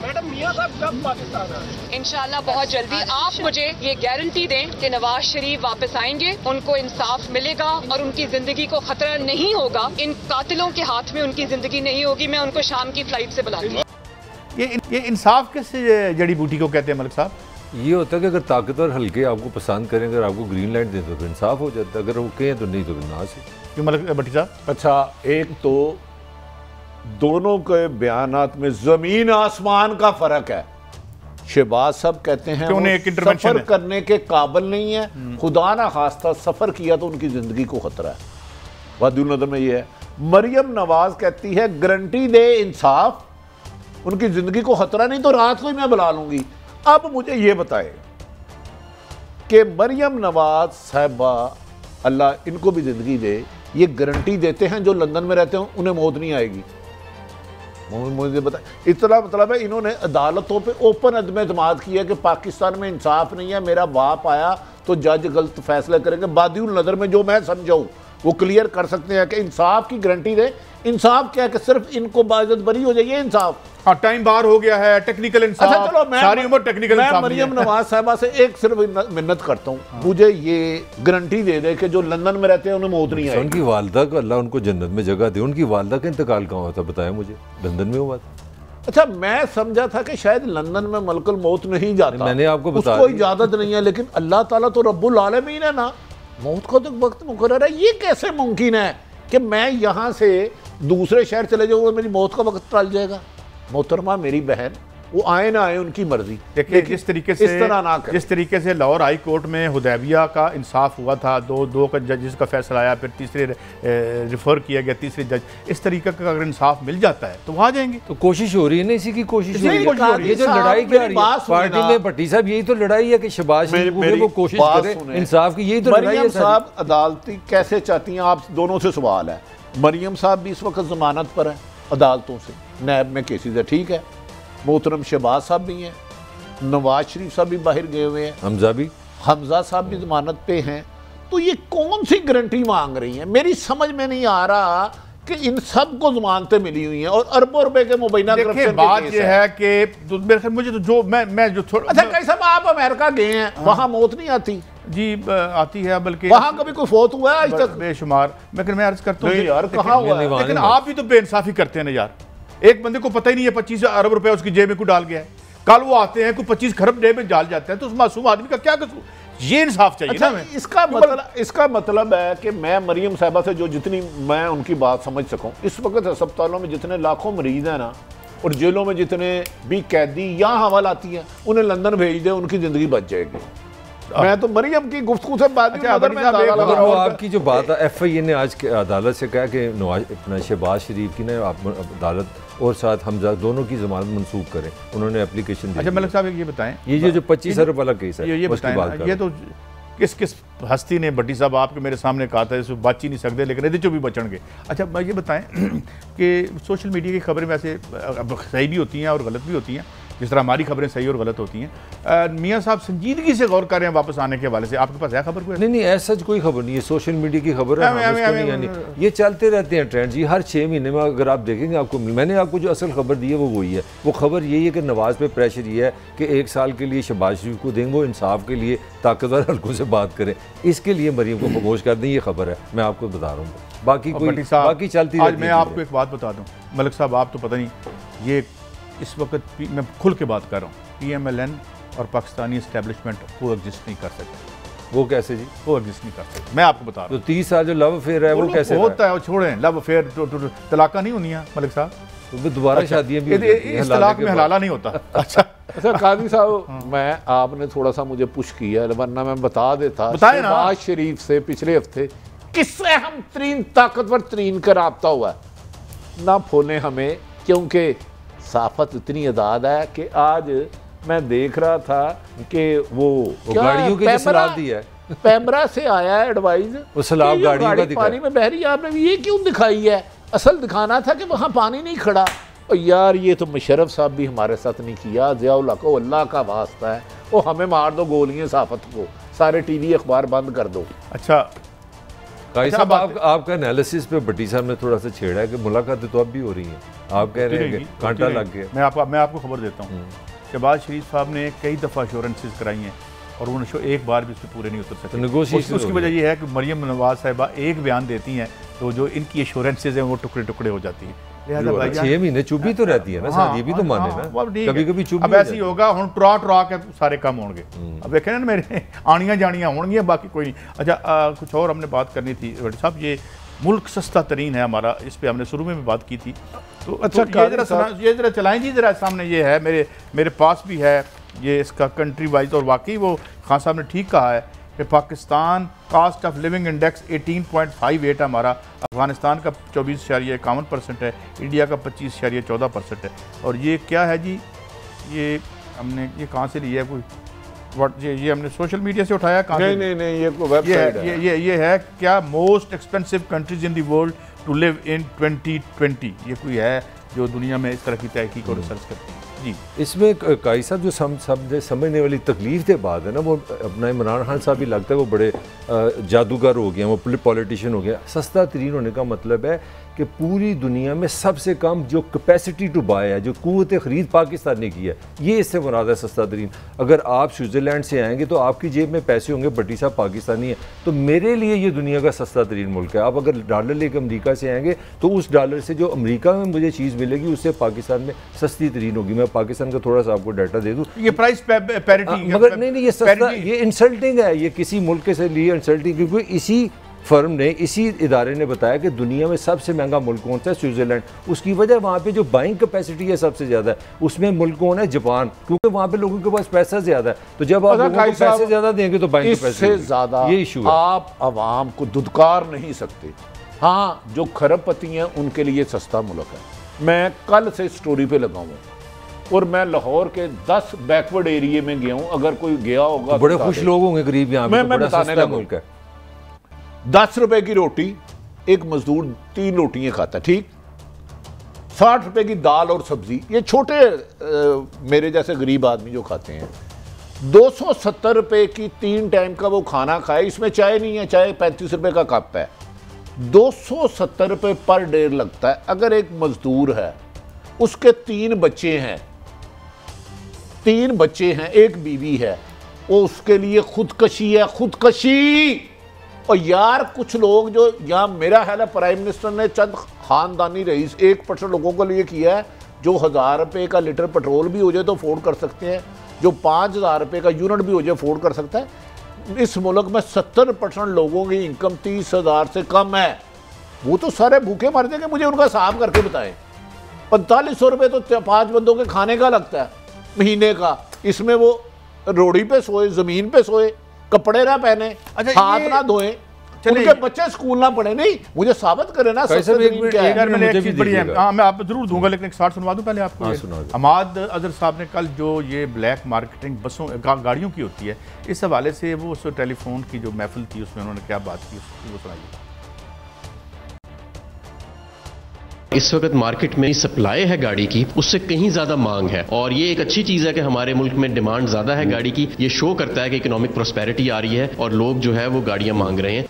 मैडम मियां साहब कब पाकिस्तान आए? इंशाल्लाह बहुत जल्दी। आप मुझे ये गारंटी दें कि नवाज शरीफ वापस आएंगे, उनको इंसाफ मिलेगा और उनकी जिंदगी को खतरा नहीं होगा। इन कातिलों के हाथ में उनकी जिंदगी नहीं होगी। मैं उनको शाम की फ्लाइट से बुलाऊंगी। ये इंसाफ किस जड़ी बूटी को कहते हैं मलिक साहब? ये होता है कि अगर ताकतवर हल्के आपको पसंद करें, अगर आपको ग्रीन लाइट दें तो फिर इंसाफ हो जाता है, अगर वो कहें तो नहीं तो फिर ना से। क्यों मलिक भट्टी साहब? अच्छा, एक तो दोनों के बयानात में जमीन आसमान का फर्क है। शहबाज साहब कहते हैं वो सफर करने के काबिल नहीं है, खुदा ना खास्ता सफर किया तो उनकी जिंदगी को खतरा है। वादिउल नदर में ये है। मरियम नवाज कहती है गारंटी दे इंसाफ, उनकी जिंदगी को खतरा नहीं तो रात को ही मैं बुला लूंगी। अब मुझे ये बताए कि मरियम नवाज साहिबा, अल्लाह इनको भी जिंदगी दे, ये गारंटी देते हैं जो लंदन में रहते हैं उन्हें मौत नहीं आएगी? मुझे बताए, इतना मतलब है इन्होंने अदालतों पे ओपन अदम एतमाद किया कि पाकिस्तान में इंसाफ नहीं है, मेरा बाप आया तो जज गलत फैसले करेंगे। वादिउल नदर में जो मैं समझाऊँ वो क्लियर कर सकते हैं कि इंसाफ की गारंटी दे। इंसाफ क्या है कि सिर्फ इनको बाइज्जत बरी हो जाइए इंसाफ। हाँ, टाइम बार हो गया है, टेक्निकल इंसाफ। अच्छा चलो, सारी उम्र टेक्निकल मैं इंसाफ। मरियम नवाज साहिबा से एक सिर्फ मिन्नत करता हूँ, मुझे ये गारंटी दे दे कि जो लंदन में रहते हैं उन्हें मौत नहीं आएगी। उनकी वालदा को अल्लाह उनको जन्नत में जगह दे। उनकी वालदा का इंतकाल कहाँ हुआ था बताया मुझे? लंदन में हुआ था। अच्छा, मैं समझा था कि शायद लंदन में मलकुल मौत नहीं जाता, मैंने आपको बताया उसको इजाजत नहीं है, लेकिन अल्लाह ताला तो रब्बुल आलमीन है ना, मौत का तो वक्त मुकर्रर है। ये कैसे मुमकिन है कि मैं यहाँ से दूसरे शहर चले जाऊँ और मेरी मौत का वक्त टल जाएगा? मोहतरमा मेरी बहन, वो आए ना आए उनकी मर्जी। देखिए जिस तरीके से लाहौर हाई कोर्ट में हुदैबिया का इंसाफ हुआ था, दो का जजेस का फैसला आया, फिर तीसरे रिफर किया गया तीसरे जज, इस तरीके का अगर इंसाफ मिल जाता है तो वहाँ जाएंगे। तो कोशिश हो रही है ना, इसी की कोशिश हो रही है। ये जो लड़ाई क्या रही है पार्टी में भट्टी साहब, यही तो लड़ाई है कि शहबाज शरीफ वो कोशिश करे इंसाफ की, यही तो लड़ाई है साहब। अदालती कैसे चाहती हैं आप? दोनों से सवाल है। मरियम साहब भी इस वक्त जमानत पर है अदालतों से, नैब में केसेस है, ठीक है। मोहतरम शहबाज साहब भी हैं, नवाज शरीफ साहब भी बाहर गए हुए हैं, हमजा साहब भी जमानत पे हैं। तो ये कौन सी गारंटी मांग रही हैं? मेरी समझ में नहीं आ रहा कि इन सब को जमानतें मिली हुई हैं और अरबों रुपए के मुबैना करप्शन। बात ये है कि मुझे तो जो मैं जो थोड़ा अच्छा, कई साहब आप अमेरिका गए हैं, वहां मौत नहीं आती? जी आती है, बल्कि वहां कभी कोई फौत हुआ है आज तक? बेशुमार। लेकिन मैं अर्ज करता हूँ यार, कहाँ हुआ है? लेकिन आप भी तो बेइंसाफी करते हैं ना यार। एक बंदे को पता ही नहीं है 25 अरब रुपए उसकी जेब में को डाल गया है, कल वो आते हैं कोई 25 खरब जेब में डाल जाते हैं, तो उस मासूम आदमी का क्या कसूर? ये इंसाफ चाहिए। अच्छा, ना इसका मतलब है कि मैं मरियम साहिबा से जो जितनी मैं उनकी बात समझ सकूं, इस वक्त अस्पतालों में जितने लाखों मरीज हैं ना, और जेलों में जितने भी कैदी यहाँ हवाला आती हैं, उन्हें लंदन भेज दे, उनकी जिंदगी बच जाएगी। मैं तो मरियम की गुफ्तगू से बात आपकी जो बात है, FIA ने आज अदालत से कहा कि अपना शहबाज शरीफ की ना अदालत और साथ हमजा दोनों की जमानत मंसूख करें, उन्होंने एप्लीकेशन दी। अच्छा मलिक साहब ये बताएं, ये जो 25 अरब वाला केस है, ये बताएं, ये तो किस हस्ती ने भट्टी साहब आपके मेरे सामने कहा था, इसमें बच ही नहीं सकते, लेकिन ये भी बचणगे। अच्छा ये बताएं कि सोशल मीडिया की खबरें वैसे सही भी होती हैं और गलत भी होती हैं, जिस तरह हमारी खबरें सही और गलत होती हैं। मियाँ साहब संजीदगी से गौर कर रहे हैं वापस आने के हवाले से, आपके पास है खबर? नहीं, ऐसा कोई खबर नहीं है, सोशल मीडिया की खबर है। ये चलते रहते हैं ट्रेंड जी, हर 6 महीने में अगर आप देखेंगे आपको। मैंने आपको जो असल खबर दी है वो वही है। वो खबर यही है कि नवाज पे प्रेशर ये है कि 1 साल के लिए शहबाज शरीफ को देंगे, वो इंसाफ के लिए ताकतवर हल्कों से बात करें, इसके लिए मरियम को खामोश कर दें। ये खबर है, मैं आपको बता रहा हूँ, बाकी चलती है। मैं आपको एक बात बता दूँ मलिक साहब, आप तो पता नहीं, ये इस वक्त मैं खुल के बात कर रहा हूँ, PMLN और पाकिस्तानी इस्टेब्लिशमेंट को एग्जिस्ट नहीं कर सकते। वो कैसे जी? वो एग्जिस्ट नहीं कर सकते, मैं आपको बता रहा हूँ। तो 30 साल जो लव अफेयर है वो कैसे होता है? वो छोड़ें, लव अफेयर तलाका नहीं होनी है मलिक साहब, तो दोबारा शादियां भी इस तलाक में हलाला नहीं होता। अच्छा काजी साहब, मैं आपने थोड़ा सा मुझे पुश किया, वरना मैं बता देता। शहबाज शरीफ से पिछले हफ्ते किससे हम तरीन ताकतवर तरीन का राब्ता हुआ ना फोने हमें, क्योंकि साफत इतनी आज़ाद है कि आज मैं देख रहा था कि वो गाड़ियों की सलाह दी है, पैमरा से आया है एडवाइस, वो सैलाब गाड़ियों का दिखाया। पानी में बह रही है, आपने ये क्यों दिखाई है? असल दिखाना था कि वहाँ पानी नहीं खड़ा। और यार ये तो मुशर्रफ साहब भी हमारे साथ नहीं किया, ज़ियाउल्लाह को अल्लाह का वास्ता है, वो हमें मार दो गोलियां साफत को, सारे टीवी अखबार बंद कर दो। अच्छा काई साहब, आपका एनालिसिस पे भट्टी साहब ने थोड़ा सा छेड़ा है कि मुलाकातें तो अब भी हो रही हैं, आप कह रहे हैं कि कांटा लग गया। मैं आपको खबर देता हूँ, शहबाज शरीफ साहब ने कई दफ़ा अश्योरेंसेस कराई हैं और वो एक बार भी उसमें पूरे नहीं उतर सकते। तो उसकी वजह यह है कि मरियम नवाज साहिबा एक बयान देती हैं तो जो इनकी एश्योरेंसेस हैं वो टुकड़े टुकड़े हो जाती है। 6 महीने चुभी तो रहती है ना साहब, ये भी तो माने ना, कभी कभी चुभी। अब ऐसे ही होगा, हम टुरा के सारे काम होंगे। अब देखें ना मेरे आनियाँ जानियाँ होंगी, बाकी कोई नहीं। अच्छा कुछ और हमने बात करनी थी भट्टी साहब, ये मुल्क सस्ता तरीन है हमारा, इस पर हमने शुरू में भी बात की थी। तो अच्छा ये जरा चलाएं जी, जरा सामने ये है मेरे पास भी है ये इसका कंट्री वाइज, और वाकई वो खान साहब ने ठीक कहा है कि Pakistan cost of living index 18.58 है हमारा, अफगानिस्तान का 24.51% है, इंडिया का 25.14% है। और ये क्या है जी, ये हमने ये कहाँ से लिया है, कोई ये हमने सोशल मीडिया से उठाया? कहाँ? नहीं, ये वेबसाइट है। ये है क्या most expensive countries in the world to live in 2020, ये कोई है जो दुनिया में इस तरह की तहकीक और रिसर्च करते हैं जी। इसमें काई साहब जो समझने वाली तकलीफ के बाद है ना, वो अपना इमरान खान साहब भी लगता है वो बड़े जादूगर हो गए, वो पॉलिटिशियन हो गया। सस्ता तरीन होने का मतलब है कि पूरी दुनिया में सबसे कम जो कैपेसिटी टू बाय है, जो क़ुव्वत ख़रीद पाकिस्तान ने की है, ये इससे मुराद है सस्ता तरीन। अगर आप स्विट्ज़रलैंड से आएंगे तो आपकी जेब में पैसे होंगे, भट्टी साहब पाकिस्तानी है, तो मेरे लिए ये दुनिया का सस्ता तरीन मुल्क है। आप अगर डॉलर लेकर अमेरिका से आएंगे तो उस डॉलर से जो अमेरिका में मुझे चीज़ मिलेगी उससे पाकिस्तान में सस्ती तरीन होगी। मैं पाकिस्तान का थोड़ा सा आपको डाटा दे दूँ, ये प्राइस पैरिटी, मगर नहीं ये सस्ता, ये इंसल्टिंग है, ये किसी मुल्क के लिए इंसल्टिंग, क्योंकि इसी फर्म ने, इसी इदारे ने बताया कि दुनिया में सबसे महंगा मुल्क कौन सा है, स्विट्ज़रलैंड। उसकी वजह वहाँ पे जो बाइंग कैपेसिटी है सबसे ज़्यादा है, उसमें मुल्क कौन है, जापान, क्योंकि वहाँ पे लोगों के पास पैसा ज़्यादा है। तो जब आप लोगों को पैसे ज़्यादा देंगे तो बाइंग कैपेसिटी से ज़्यादा, ये इशू है। आप आवाम को दुदकार नहीं सकते। हाँ, जो खरबपति हैं उनके लिए सस्ता मुल्क है। मैं कल से स्टोरी पे लगा हूँ और मैं लाहौर के 10 बैकवर्ड एरिया में गया हूँ, अगर कोई गया होगा तो बड़े खुश लोग होंगे गरीब यहाँ पे, मैं बताने लगा मुल्क है। 10 रुपए की रोटी एक मजदूर 3 रोटियां खाता, ठीक। 60 रुपए की दाल और सब्जी, ये छोटे मेरे जैसे गरीब आदमी जो खाते हैं। 270 रुपए की 3 टाइम का वो खाना खाए, इसमें चाय नहीं है, चाय 35 रुपए का कप है। 270 रुपए पर डे लगता है। अगर एक मजदूर है, उसके 3 बच्चे हैं, 3 बच्चे हैं, एक बीवी है, वो उसके लिए खुदकशी है, खुदकशी। और यार कुछ लोग जो यहाँ, मेरा ख्याल है प्राइम मिनिस्टर ने चंद खानदानी रईस 1% लोगों के लिए किया है, जो 1000 रुपये का लीटर पेट्रोल भी हो जाए तो अफोर्ड कर सकते हैं, जो 5000 रुपये का यूनिट भी हो जाए अफोर्ड कर सकता है। इस मुल्क में 70% लोगों की इनकम 30,000 से कम है। वो तो सारे भूखे मर जाएंगे, मुझे उनका हिसाब करके बताएं। 4500 रुपये तो 5 बंदों के खाने का लगता है महीने का। इसमें वो रोड़ी पे सोए, जमीन पे सोए, कपड़े ना पहने, हाथ ना धोए, उनके बच्चे स्कूल ना पढ़े। नहीं, मुझे साबित करे ना। मैं आप जरूर दूंगा, लेकिन एक शार्ट सुनवा दूं पहले आपको। हमाद अजहर साहब ने कल जो ये ब्लैक मार्केटिंग बसों गाड़ियों की होती है, इस हवाले से वो उस टेलीफोन की जो महफिल थी उसमें उन्होंने क्या बात की, वो सुनाइए। इस वक्त मार्केट में सप्लाई है गाड़ी की, उससे कहीं ज्यादा मांग है, और ये एक अच्छी चीज है कि हमारे मुल्क में डिमांड ज्यादा है गाड़ी की। ये शो करता है कि इकोनॉमिक प्रोस्पेरिटी आ रही है और लोग जो है वो गाड़ियां मांग रहे हैं।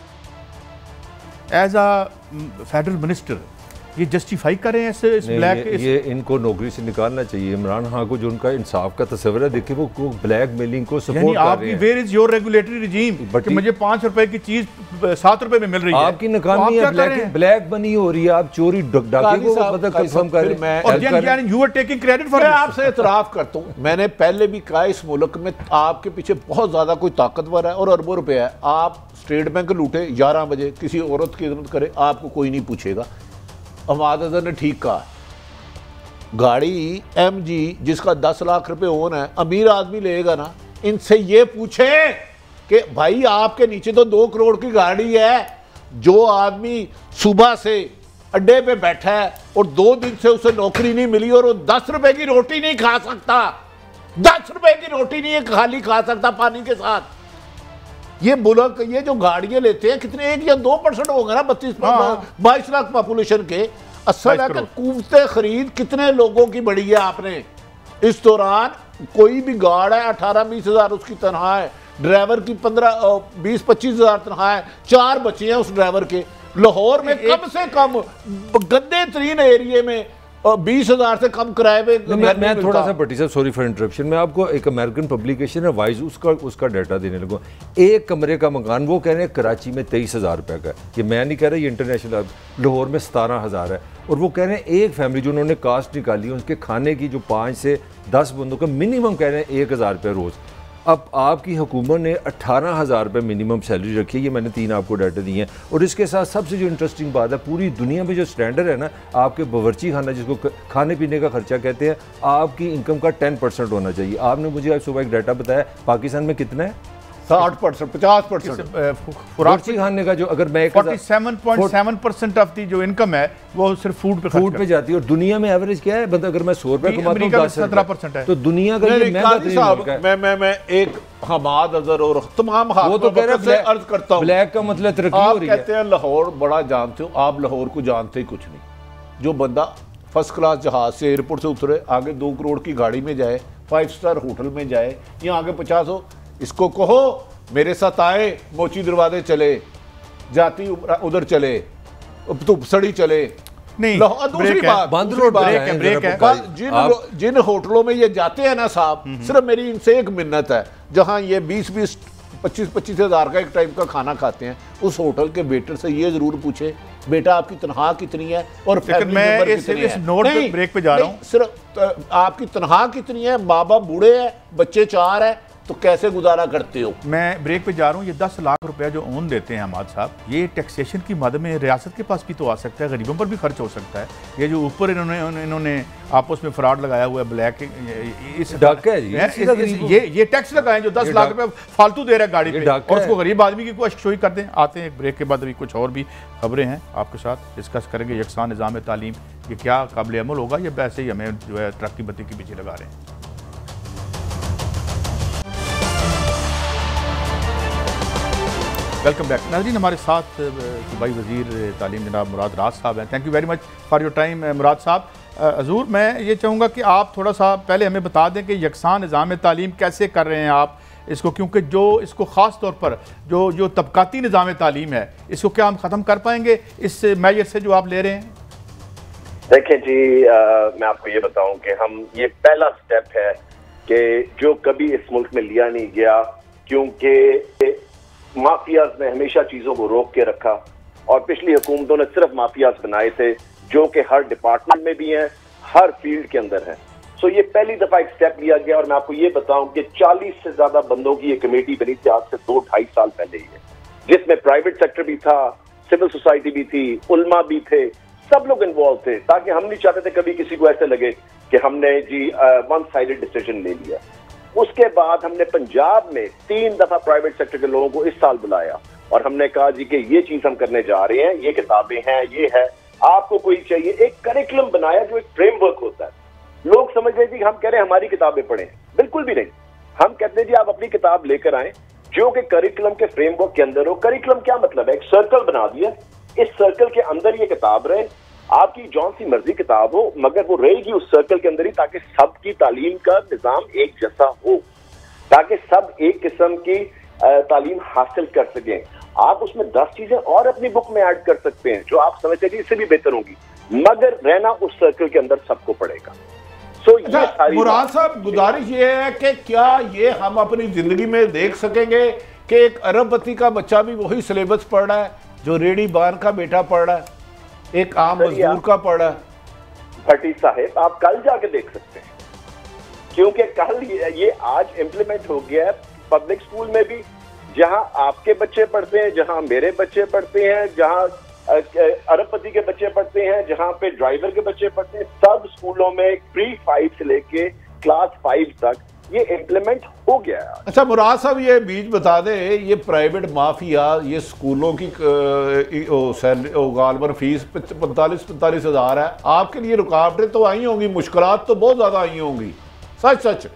एज अ फेडरल मिनिस्टर ये जस्टिफाई करें ऐसे इस ब्लैक, ये इनको नौकरी से निकालना चाहिए। इमरान खान को जो उनका इंसाफ का तस्वीर है, देखिए वो ब्लैक मेलिंग को सपोर्ट कर रहे हैं। Where is your regulatory regime कि मुझे 5 रुपए की चीज 7 रुपए में मिल रही है। आपकी नाकामी है, ब्लैक बनी हो रही है, आप चोरी डाके को मतलब कंफर्म कर रहे हैं। You are taking credit for. मैं आपसे इतराफ करता हूँ, मैंने पहले भी कहा इस मुल्क में आपके पीछे बहुत ज्यादा कोई ताकतवर है और अरबों रुपए है। आप स्टेट बैंक लूटे 11 बजे, किसी औरत की इज्जत करे, आपको कोई नहीं पूछेगा। हमाद अजहर ने ठीक कहा, गाड़ी MG जिसका 10 लाख रुपए ओन है, अमीर आदमी लेगा ना, इनसे ये पूछे कि भाई आपके नीचे तो 2 करोड़ की गाड़ी है, जो आदमी सुबह से अड्डे पे बैठा है और 2 दिन से उसे नौकरी नहीं मिली और वो 10 रुपए की रोटी नहीं खा सकता, 10 रुपए की रोटी नहीं खाली खा सकता पानी के साथ। ये बुलक ये जो गाड़ियां लेते हैं कितने 1 या 2% होगा ना 22 लाख पॉपुलेशन के। असल है कि कुव्वते खरीद कितने लोगों की बढ़ी है आपने इस दौरान। कोई भी गार्ड है 18-20 हज़ार उसकी तनख्वाह है, ड्राइवर की 15-20-25 हज़ार तनख्वाह है, 4 बच्चे हैं उस ड्राइवर के। लाहौर में कम से कम गंदे तरीन एरिए में 20 हज़ार से कम किराए पे। मैं थोड़ा सा भट्टी साहब सॉरी फॉर इंटरप्शन, मैं आपको एक अमेरिकन पब्लिकेशन है वाइज उसका डाटा देने लगूँ। एक कमरे का मकान वो कह रहे हैं कराची में 23,000 रुपये का, ये मैं नहीं कह रहा, ये इंटरनेशनल, लाहौर में 17,000 है। और वो कह रहे हैं एक फैमिली जो उन्होंने कास्ट निकाली उनके खाने की जो 5 से 10 बंदों का मिनिमम कह रहे हैं 1,000 रुपये रोज़। अब आपकी हुकूमत ने 18,000 रुपये मिनिमम सैलरी रखी है, ये मैंने 3 आपको डाटा दिए हैं। और इसके साथ सबसे जो इंटरेस्टिंग बात है, पूरी दुनिया में जो स्टैंडर्ड है ना, आपके बावर्ची खाना जिसको खाने पीने का खर्चा कहते हैं, आपकी इनकम का 10% होना चाहिए। आपने मुझे आज सुबह एक डाटा बताया पाकिस्तान में कितना है, 60%, 50%। बावर्ची खाने का जो अगर मैं 47.7% ऑफ दी जो इनकम है वो सिर्फ फूड पे जाती है। और दुनिया में एवरेज क्या है, मतलब अगर मैं 100 रुपये कमाता हूँ 17% है, तो दुनिया का ये महंगा। मैं एक हमाद अजहर और तमाम वो तो कह रहे हैं अर्ज करता हूँ, ब्लैक का मतलब तरक्की हो रही है। कहते हैं लाहौर बड़ा जानते हो, आप लाहौर को जानते ही कुछ नहीं। जो बंदा फर्स्ट क्लास जहाज से एयरपोर्ट से उतरे, आगे 2 करोड़ की गाड़ी में जाए, 5 स्टार होटल में जाए, या आगे 50 हो, इसको कहो मेरे साथ आए, मोची दरवाजे चले, जाती उधर चले, सड़ी चले। नहीं, दूसरी बात, जिन होटलों में ये जाते हैं ना साहब, सिर्फ मेरी इनसे एक मिन्नत है, जहां ये 20-20, 25-25 हज़ार का एक टाइम का खाना खाते हैं, उस होटल के वेटर से ये जरूर पूछे बेटा आपकी तनख्वाह कितनी है और मैं इस नोट पे ब्रेक पे जा रहा हूं, सिर्फ आपकी तनख्वाह कितनी है, माँ बाप बूढ़े हैं, बच्चे 4 हैं, तो कैसे गुजारा करते हो। मैं ब्रेक पे जा रहा हूँ। ये 10 लाख रुपए जो ओन देते हैं हमाद साहब, ये टैक्सेशन की मद में रियासत के पास भी तो आ सकता है, गरीबों पर भी खर्च हो सकता है। ये जो ऊपर इन्होंने आपस में फ्रॉड लगाया हुआ है, ब्लैक इस ये टैक्स लगाए जो 10 लाख रुपए फालतू दे रहा है गाड़ी पे, और उसको गरीब आदमी की कोई शोई कर दें। आते हैं ब्रेक के बाद, अभी कुछ और भी खबरें हैं आपके साथ डिस्कस करेंगे। यकसान निज़ाम तालीम ये क्या काबिल अमल होगा, या वैसे ही हमें जो है ट्रक की बत्ती के पीछे लगा रहे हैं। वेलकम बैक नाज़रीन, हमारे साथ सूबाई वज़ीर तालीम जनाब मुराद राज साहब हैं। Thank you very much for your time Murad साहब। हजूर, मैं ये चाहूँगा कि आप थोड़ा सा पहले हमें बता दें कि यकसान निज़ाम तालीम कैसे कर रहे हैं आप इसको, क्योंकि जो इसको ख़ास तौर पर जो तबकाती निज़ाम तालीम है, इसको क्या हम ख़त्म कर पाएंगे इस मैयर से जो आप ले रहे हैं? देखें जी, मैं आपको ये बताऊं कि हम ये पहला स्टेप है कि जो कभी इस मुल्क में लिया नहीं गया, क्योंकि माफियाज ने हमेशा चीजों को रोक के रखा और पिछली हुकूमतों ने सिर्फ माफियाज बनाए थे, जो कि हर डिपार्टमेंट में भी हैं, हर फील्ड के अंदर हैं। सो ये पहली दफा एक स्टेप लिया गया। और मैं आपको ये बताऊं कि 40 से ज्यादा बंदों की ये कमेटी बनी थी आज से 2-2.5 साल पहले ही है, जिसमें प्राइवेट सेक्टर भी था, सिविल सोसाइटी भी थी, उलमा भी थे, सब लोग इन्वॉल्व थे, ताकि हम नहीं चाहते थे कभी किसी को ऐसे लगे कि हमने जी वन साइडेड डिसीजन ले लिया। उसके बाद हमने पंजाब में 3 दफा प्राइवेट सेक्टर के लोगों को इस साल बुलाया और हमने कहा जी कि ये चीज हम करने जा रहे हैं, ये किताबें हैं, ये है, आपको कोई चाहिए, एक करिकुलम बनाया जो एक फ्रेमवर्क होता है। लोग समझ रहे थे कि हम कह रहे हैं हमारी किताबें पढ़ें, बिल्कुल भी नहीं। हम कहते हैं जी आप अपनी किताब लेकर आए जो कि करिकुलम के फ्रेमवर्क के अंदर हो। करिकुलम क्या मतलब है? एक सर्कल बना दिया, इस सर्कल के अंदर ये किताब रहे, आपकी जौन सी मर्जी किताब हो, मगर वो रहेगी उस सर्कल के अंदर ही, ताकि सबकी तालीम का निजाम एक जैसा हो, ताकि सब एक किस्म की तालीम हासिल कर सकें। आप उसमें 10 चीजें और अपनी बुक में ऐड कर सकते हैं जो आप समझते हैं इससे भी बेहतर होंगी, मगर रहना उस सर्कल के अंदर सबको पड़ेगा। मुराद साहब, गुजारिश ये है कि क्या ये हम अपनी जिंदगी में देख सकेंगे कि एक अरबपति का बच्चा भी वही सिलेबस पढ़ रहा है जो रेडी बार का बेटा पढ़ रहा है, एक आम मजदूर का पढ़ रहा है? भट्टी साहब, आप कल जाके देख सकते हैं, क्योंकि कल ये आज इम्प्लीमेंट हो गया है पब्लिक स्कूल में भी, जहां आपके बच्चे पढ़ते हैं, जहां मेरे बच्चे पढ़ते हैं, जहां अरबपति के बच्चे पढ़ते हैं, जहां पे ड्राइवर के बच्चे पढ़ते हैं, सब स्कूलों में प्री-5 से लेके क्लास 5 तक ये इम्प्लीमेंट हो गया है। अच्छा मुराद साहब, ये बीच बता दे, ये प्राइवेट माफिया ये स्कूलों की गालबन फीस 45-45 हज़ार है, आपके लिए रुकावटें तो आई होंगी, मुश्किलात तो बहुत ज्यादा आई होंगी, सच सच?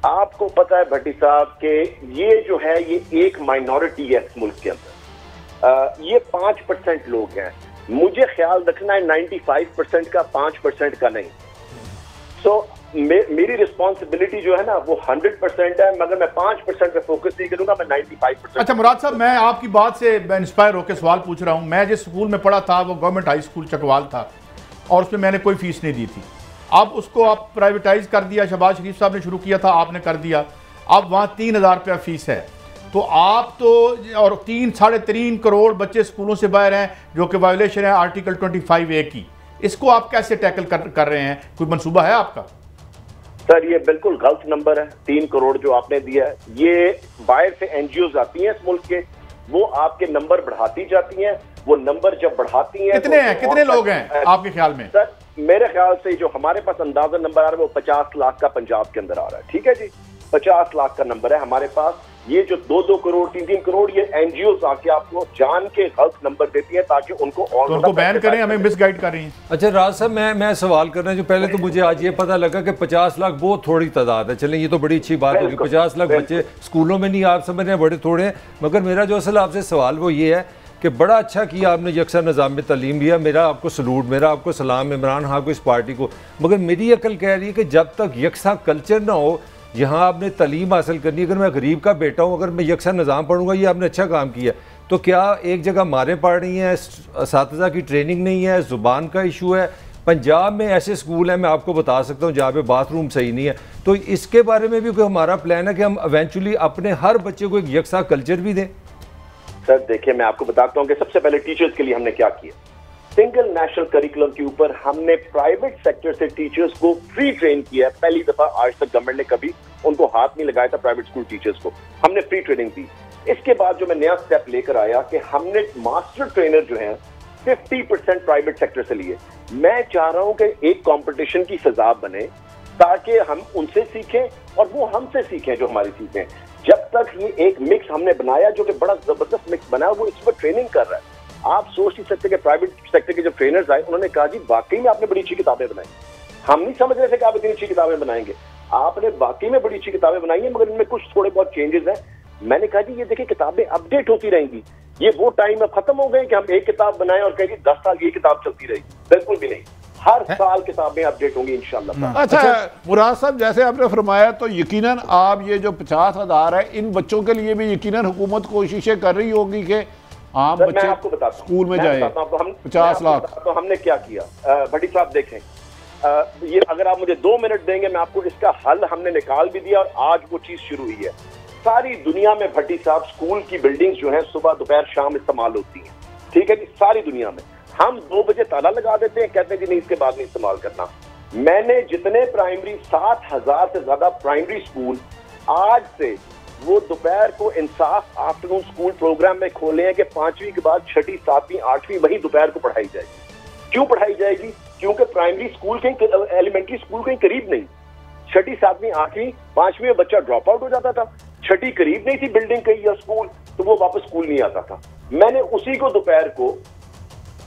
आपको पता है भट्टी साहब कि ये जो है ये एक माइनॉरिटी है इस मुल्क के अंदर। ये 5% लोग हैं, मुझे ख्याल रखना है 95% का, 5% का नहीं। सो मेरी रिस्पॉन्सिबिलिटी जो है ना वो 100% है, मगर मैं 5% पे फोकस नहीं करूंगा, मैं 95%। अच्छा मुराद साहब, मैं आपकी बात से इंस्पायर होकर सवाल पूछ रहा हूँ। मैं जिस स्कूल में पढ़ा था वो गवर्नमेंट हाई स्कूल चकवाल था और उसमें मैंने कोई फीस नहीं दी थी। अब उसको आप प्राइवेटाइज कर दिया, शहबाज शरीफ साहब ने शुरू किया था, आपने कर दिया। अब वहाँ 3000 रुपया फीस है। तो आप तो और 3-3.5 करोड़ बच्चे स्कूलों से बाहर हैं, जो कि वायोलेशन है आर्टिकल 25A की। इसको आप कैसे टैकल कर रहे हैं? कोई मंसूबा है आपका? सर ये बिल्कुल गलत नंबर है। 3 करोड़ जो आपने दिया है, ये बाहर से एनजीओ आती हैं इस मुल्क के, वो आपके नंबर बढ़ाती जाती हैं। वो नंबर जब बढ़ाती हैं, कितने हैं, कितने लोग हैं आपके ख्याल में? सर मेरे ख्याल से जो हमारे पास अंदाजा नंबर आ रहा है वो 50 लाख का पंजाब के अंदर आ रहा है। ठीक है जी, 50 लाख का नंबर है हमारे पास। ये जो 2-2 करोड़ 3-3 करोड़ ये एनजीओ आके आपको जान के गलत नंबर देती है ताकि उनको और तो उनको बैन करें, हमें मिसगाइड कर रही हैं। अच्छा राज साहब, मैं सवाल करना जो पहले तो मुझे आज ये पता लगा कि 50 लाख बहुत थोड़ी तादाद है। चलें ये तो बड़ी अच्छी बात होगी, 50 लाख बच्चे स्कूलों में नहीं, आप समझ रहे हैं बड़े थोड़े हैं। मगर मेरा जो असल आपसे सवाल वो ये है कि बड़ा अच्छा किया आपने यकसा निज़ाम में तालीम लिया, मेरा आपको सलूट, मेरा आपको सलाम इमरान खान को, इस पार्टी को। मगर मेरी अकल कह रही है कि जब तक यकसा कल्चर ना हो जहाँ आपने तालीम हासिल करनी, अगर मैं गरीब का बेटा हूँ, अगर मैं यकसा निज़ाम पढ़ूंगा, ये आपने अच्छा काम किया, तो क्या एक जगह मारें पड़ रही हैं, असातिज़ा की ट्रेनिंग नहीं है, ज़ुबान का इशू है? पंजाब में ऐसे स्कूल हैं, मैं आपको बता सकता हूँ, जहाँ पे बाथरूम सही नहीं है। तो इसके बारे में भी कोई हमारा प्लान है कि हम इवेंचुअली अपने हर बच्चे को एक यकसा कल्चर भी दें? सर देखिए मैं आपको बताता हूँ कि सबसे पहले टीचर्स के लिए हमने क्या किया। सिंगल नेशनल करिकुलम के ऊपर हमने प्राइवेट सेक्टर से टीचर्स को फ्री ट्रेन किया है। पहली दफा आज तक गवर्नमेंट ने कभी उनको हाथ नहीं लगाया था प्राइवेट स्कूल टीचर्स को, हमने फ्री ट्रेनिंग दी। इसके बाद जो मैं नया स्टेप लेकर आया कि हमने मास्टर ट्रेनर जो हैं 50% प्राइवेट सेक्टर से लिए। मैं चाह रहा हूं कि एक कंपटीशन की फिजा बने ताकि हम उनसे सीखें और वो हमसे सीखें जो हमारी सीखें। जब तक ये एक मिक्स हमने बनाया जो कि बड़ा जबरदस्त मिक्स बना, वो इस पर ट्रेनिंग कर रहा है। आप सोच नहीं सकते कि प्राइवेट सेक्टर के जो ट्रेनर्स आए उन्होंने कहा जी वाकई में आपने बड़ी अच्छी किताबें बनाई, हम नहीं समझ रहे थे कि आप इतनी अच्छी किताबें बनाएंगे, आपने वाकई में बड़ी अच्छी किताबें बनाई हैं, मगर इनमें कुछ थोड़े बहुत चेंजेस हैं। मैंने कहा जी ये देखिए किताबें अपडेट होती रहेंगी, ये वो टाइम अब खत्म हो गए कि हम एक किताब बनाएं और कहें 10 साल ये किताब चलती रहेगी, बिल्कुल भी नहीं। हर साल किताबें अपडेट होंगी इंशाल्लाह। अच्छा मुराद साहब, जैसे आपने फरमाया तो यकीनन आप ये जो 50,000 है इन बच्चों के लिए भी यकीनन हुकूमत कोशिशें कर रही होगी कि आम बच्चे आपको बताता स्कूल में जाए। 50 लाख तो हमने क्या किया भट्टी साहब, देखें ये अगर आप मुझे 2 मिनट देंगे मैं आपको इसका हल हमने निकाल भी दिया और आज वो चीज शुरू हुई है। सारी दुनिया में भट्टी साहब स्कूल की बिल्डिंग्स जो है सुबह दोपहर शाम इस्तेमाल होती हैं, ठीक है जी, सारी दुनिया में। हम 2 बजे ताला लगा देते हैं, कहते हैं कि नहीं इसके बाद नहीं इस्तेमाल करना। मैंने जितने प्राइमरी 7,000 से ज्यादा प्राइमरी स्कूल आज से वो दोपहर को इंसाफ आफ्टरनून स्कूल प्रोग्राम में खोले हैं कि 5वीं के बाद 6ठी 7वीं 8वीं वही दोपहर को पढ़ाई जाएगी। क्यों पढ़ाई जाएगी? क्योंकि प्राइमरी स्कूल कहीं एलिमेंट्री स्कूल कहीं करीब नहीं, 6ठी 7वीं 8वीं 5वीं में बच्चा ड्रॉप आउट हो जाता था, 6ठी करीब नहीं थी बिल्डिंग कहीं या स्कूल, तो वो वापस स्कूल नहीं आता था। मैंने उसी को दोपहर को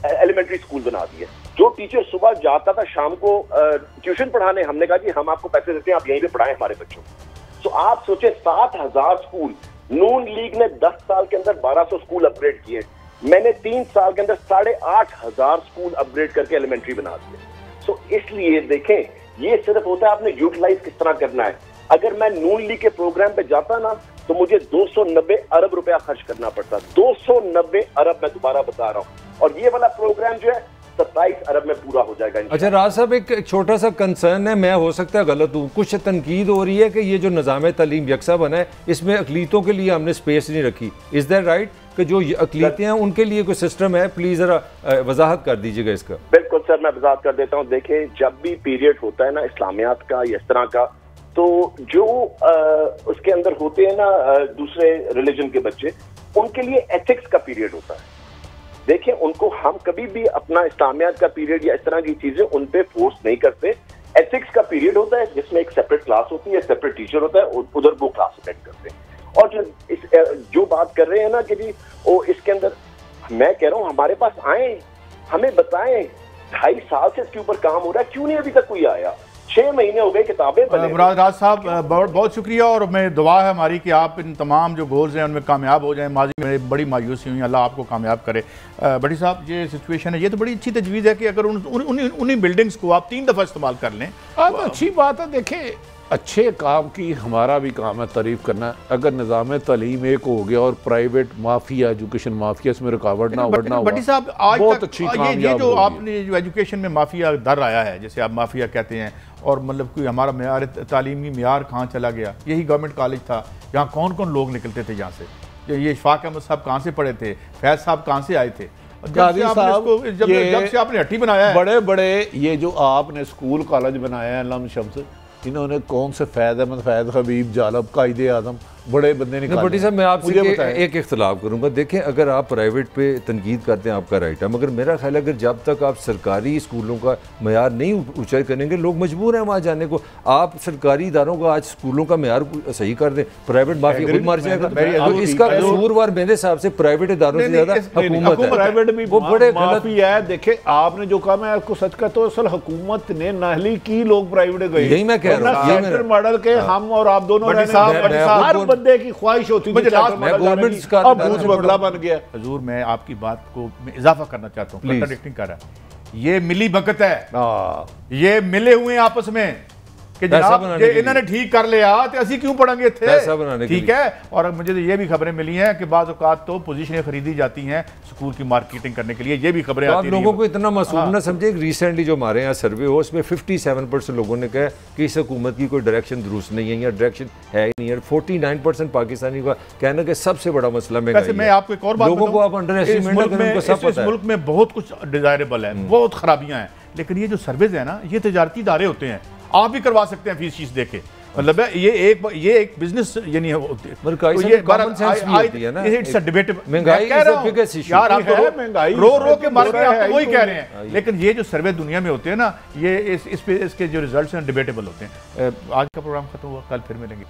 एलिमेंट्री स्कूल बना दिया। जो टीचर सुबह जाता था शाम को ट्यूशन पढ़ाने, हमने कहा कि हम आपको पैसे देते हैं, आप यहीं पे पढ़ाएं हमारे बच्चों को। तो आप सोचे 7,000 स्कूल, नून लीग ने 10 साल के अंदर 1200 स्कूल अपग्रेड किए, मैंने 3 साल के अंदर 8,500 स्कूल अपग्रेड करके एलिमेंट्री बना दिए। तो इसलिए देखें ये सिर्फ होता है आपने यूटिलाइज किस तरह करना है। अगर मैं नून लीग के प्रोग्राम पे जाता ना तो मुझे 290 अरब रुपया खर्च करना पड़ता, 290 अरब, मैं दोबारा बता रहा हूँ, और ये वाला प्रोग्राम जो है 27 अरब में पूरा हो जाएगा। अच्छा राज साहब, एक छोटा सा कंसर्न है, मैं हो सकता है गलत हूँ, कुछ तनकीद हो रही है कि ये जो निज़ाम तालीम यकसा बना है इसमें अकलीतों के लिए हमने स्पेस नहीं रखी। इज़ दैट राइट कि जो अकलीतें हैं उनके लिए कोई सिस्टम है? प्लीज़ ज़रा वजाहत कर दीजिएगा इसका। बिल्कुल सर, मैं वजाहत कर देता हूँ। देखिए जब भी पीरियड होता है ना इस्लामियात का या इस तरह का, तो जो उसके अंदर होते हैं ना दूसरे रिलीजन के बच्चे, उनके लिए एथिक्स का पीरियड होता है। देखिए उनको हम कभी भी अपना इस्लामियात का पीरियड या इस तरह की चीजें उन पे फोर्स नहीं करते। एथिक्स का पीरियड होता है जिसमें एक सेपरेट क्लास होती है, सेपरेट टीचर होता है, उधर वो क्लास अटेंड करते हैं। और जो बात कर रहे हैं ना कि जी वो इसके अंदर, मैं कह रहा हूँ हमारे पास आए, हमें बताएं, 2.5 साल से इसके ऊपर काम हो रहा है, क्यों नहीं अभी तक कोई आया? 6 महीने हो गए किताबें बने। मुराद राज साहब बहुत बहुत शुक्रिया, और मैं दुआ है हमारी कि आप इन तमाम जो गोल्स हैं उनमें कामयाब हो जाएं। माजी में बड़ी मायूसी हुई, अल्लाह आपको कामयाब करे। बड़ी साहब ये सिचुएशन है, ये तो बड़ी अच्छी तजवीज़ है कि अगर उन्हीं बिल्डिंग्स को आप 3 दफ़ा इस्तेमाल कर लें। अब अच्छी बात है। देखें, अच्छे काम की हमारा भी काम है तारीफ करना। अगर निज़ाम तालीम एक हो गया और प्राइवेट माफिया, एजुकेशन माफिया इसमें रुकावट ना बढ़ना, बड़ी साहब आज बहुत तक अच्छी ये जो आपने जो एजुकेशन में माफिया दर आया है, जैसे आप माफिया कहते हैं, और मतलब कोई हमारा मेयार तालीमी मेयार कहाँ चला गया। यही गवर्नमेंट कॉलेज था, यहाँ कौन कौन लोग निकलते थे यहाँ से। ये इशफाक अहमद साहब कहाँ से पढ़े थे, फैज साहब कहाँ से आए थे। जब से आपने हट्टी बनाया है, बड़े बड़े ये जो आपने स्कूल कॉलेज बनाया है लम शम्स, इन्होंने कौन से फैज़ अहमद, फैज़ हबीब, जालब, कायदे आजम, बड़े बंदे निकाले। बटी साहब मैं आपसे एक इख्तलाफ करूंगा। देखें, अगर आप प्राइवेट पे तनकीद करते हैं आपका राइट है, मगर मेरा ख्याल है अगर जब तक आप सरकारी स्कूलों का मयार नहीं ऊंचा करेंगे, लोग मजबूर हैं वहाँ जाने को। आप सरकारी इदारों का आज स्कूलों का मयार सही कर दें, प्राइवेट माफिया खुद मार जाएगा। तो इसका कसूरवार मेरे हिसाब से प्राइवेट इदारों से ज्यादा हुकूमत है। प्राइवेट भी वो बड़े गलत है। देखे आपने जो कहा, मैं आपको सच कहता हूं, असल हुकूमत ने नाहली की, लोग प्राइवेट गए। यही मैं कह रहा हूं, सेंटर मॉडल के हम और आप दोनों हर बंदे की ख्वाहिश होती मुझे गवर्नमेंट का बंगला बन गया। हजूर मैं आपकी बात को इजाफा करना चाहता हूँ, कंट्राडिक्टिंग कर रहा है। ये मिली भगत है, ये मिले हुए आपस में कि जनाब इन्होंने ठीक कर लिया तो असी क्यों पढ़ेंगे थे, ठीक है। और मुझे तो ये भी खबरें मिली हैं कि बाज़ औक़ात तो पोजीशनें खरीदी जाती हैं स्कूल की मार्केटिंग करने के लिए, ये भी खबरें आती हैं। आप लोगों को इतना मासूम ना समझे। रिसेंटली जो हमारे यहाँ सर्वे हो, उसमें 57% लोगों ने कहा कि इस हुकूमत की कोई डायरेक्शन दुरुस्त नहीं है या डायरेक्शन है ही नहीं है। 49% पाकिस्तानी का कहना कि सबसे बड़ा मसला महंगाई। मैं आपको एक और बात, लोगों को आप अंडर एस्टिमेट करें, उनको सब पता है। मुल्क में बहुत कुछ डिजायरेबल है, बहुत खराबियां हैं, लेकिन ये जो सर्वेज है ना, ये तजारती इदारे होते हैं, आप भी करवा सकते हैं फीस देके। मतलब ये एक बिजनेस यानी होती है, रो रो के मर गए आप, वही कह रहे हैं। लेकिन ये जो सर्वे दुनिया में होते हैं ना, ये इसके जो रिजल्ट्स हैं डिबेटेबल होते हैं। आज का प्रोग्राम खत्म हुआ, कल फिर मिलेंगे।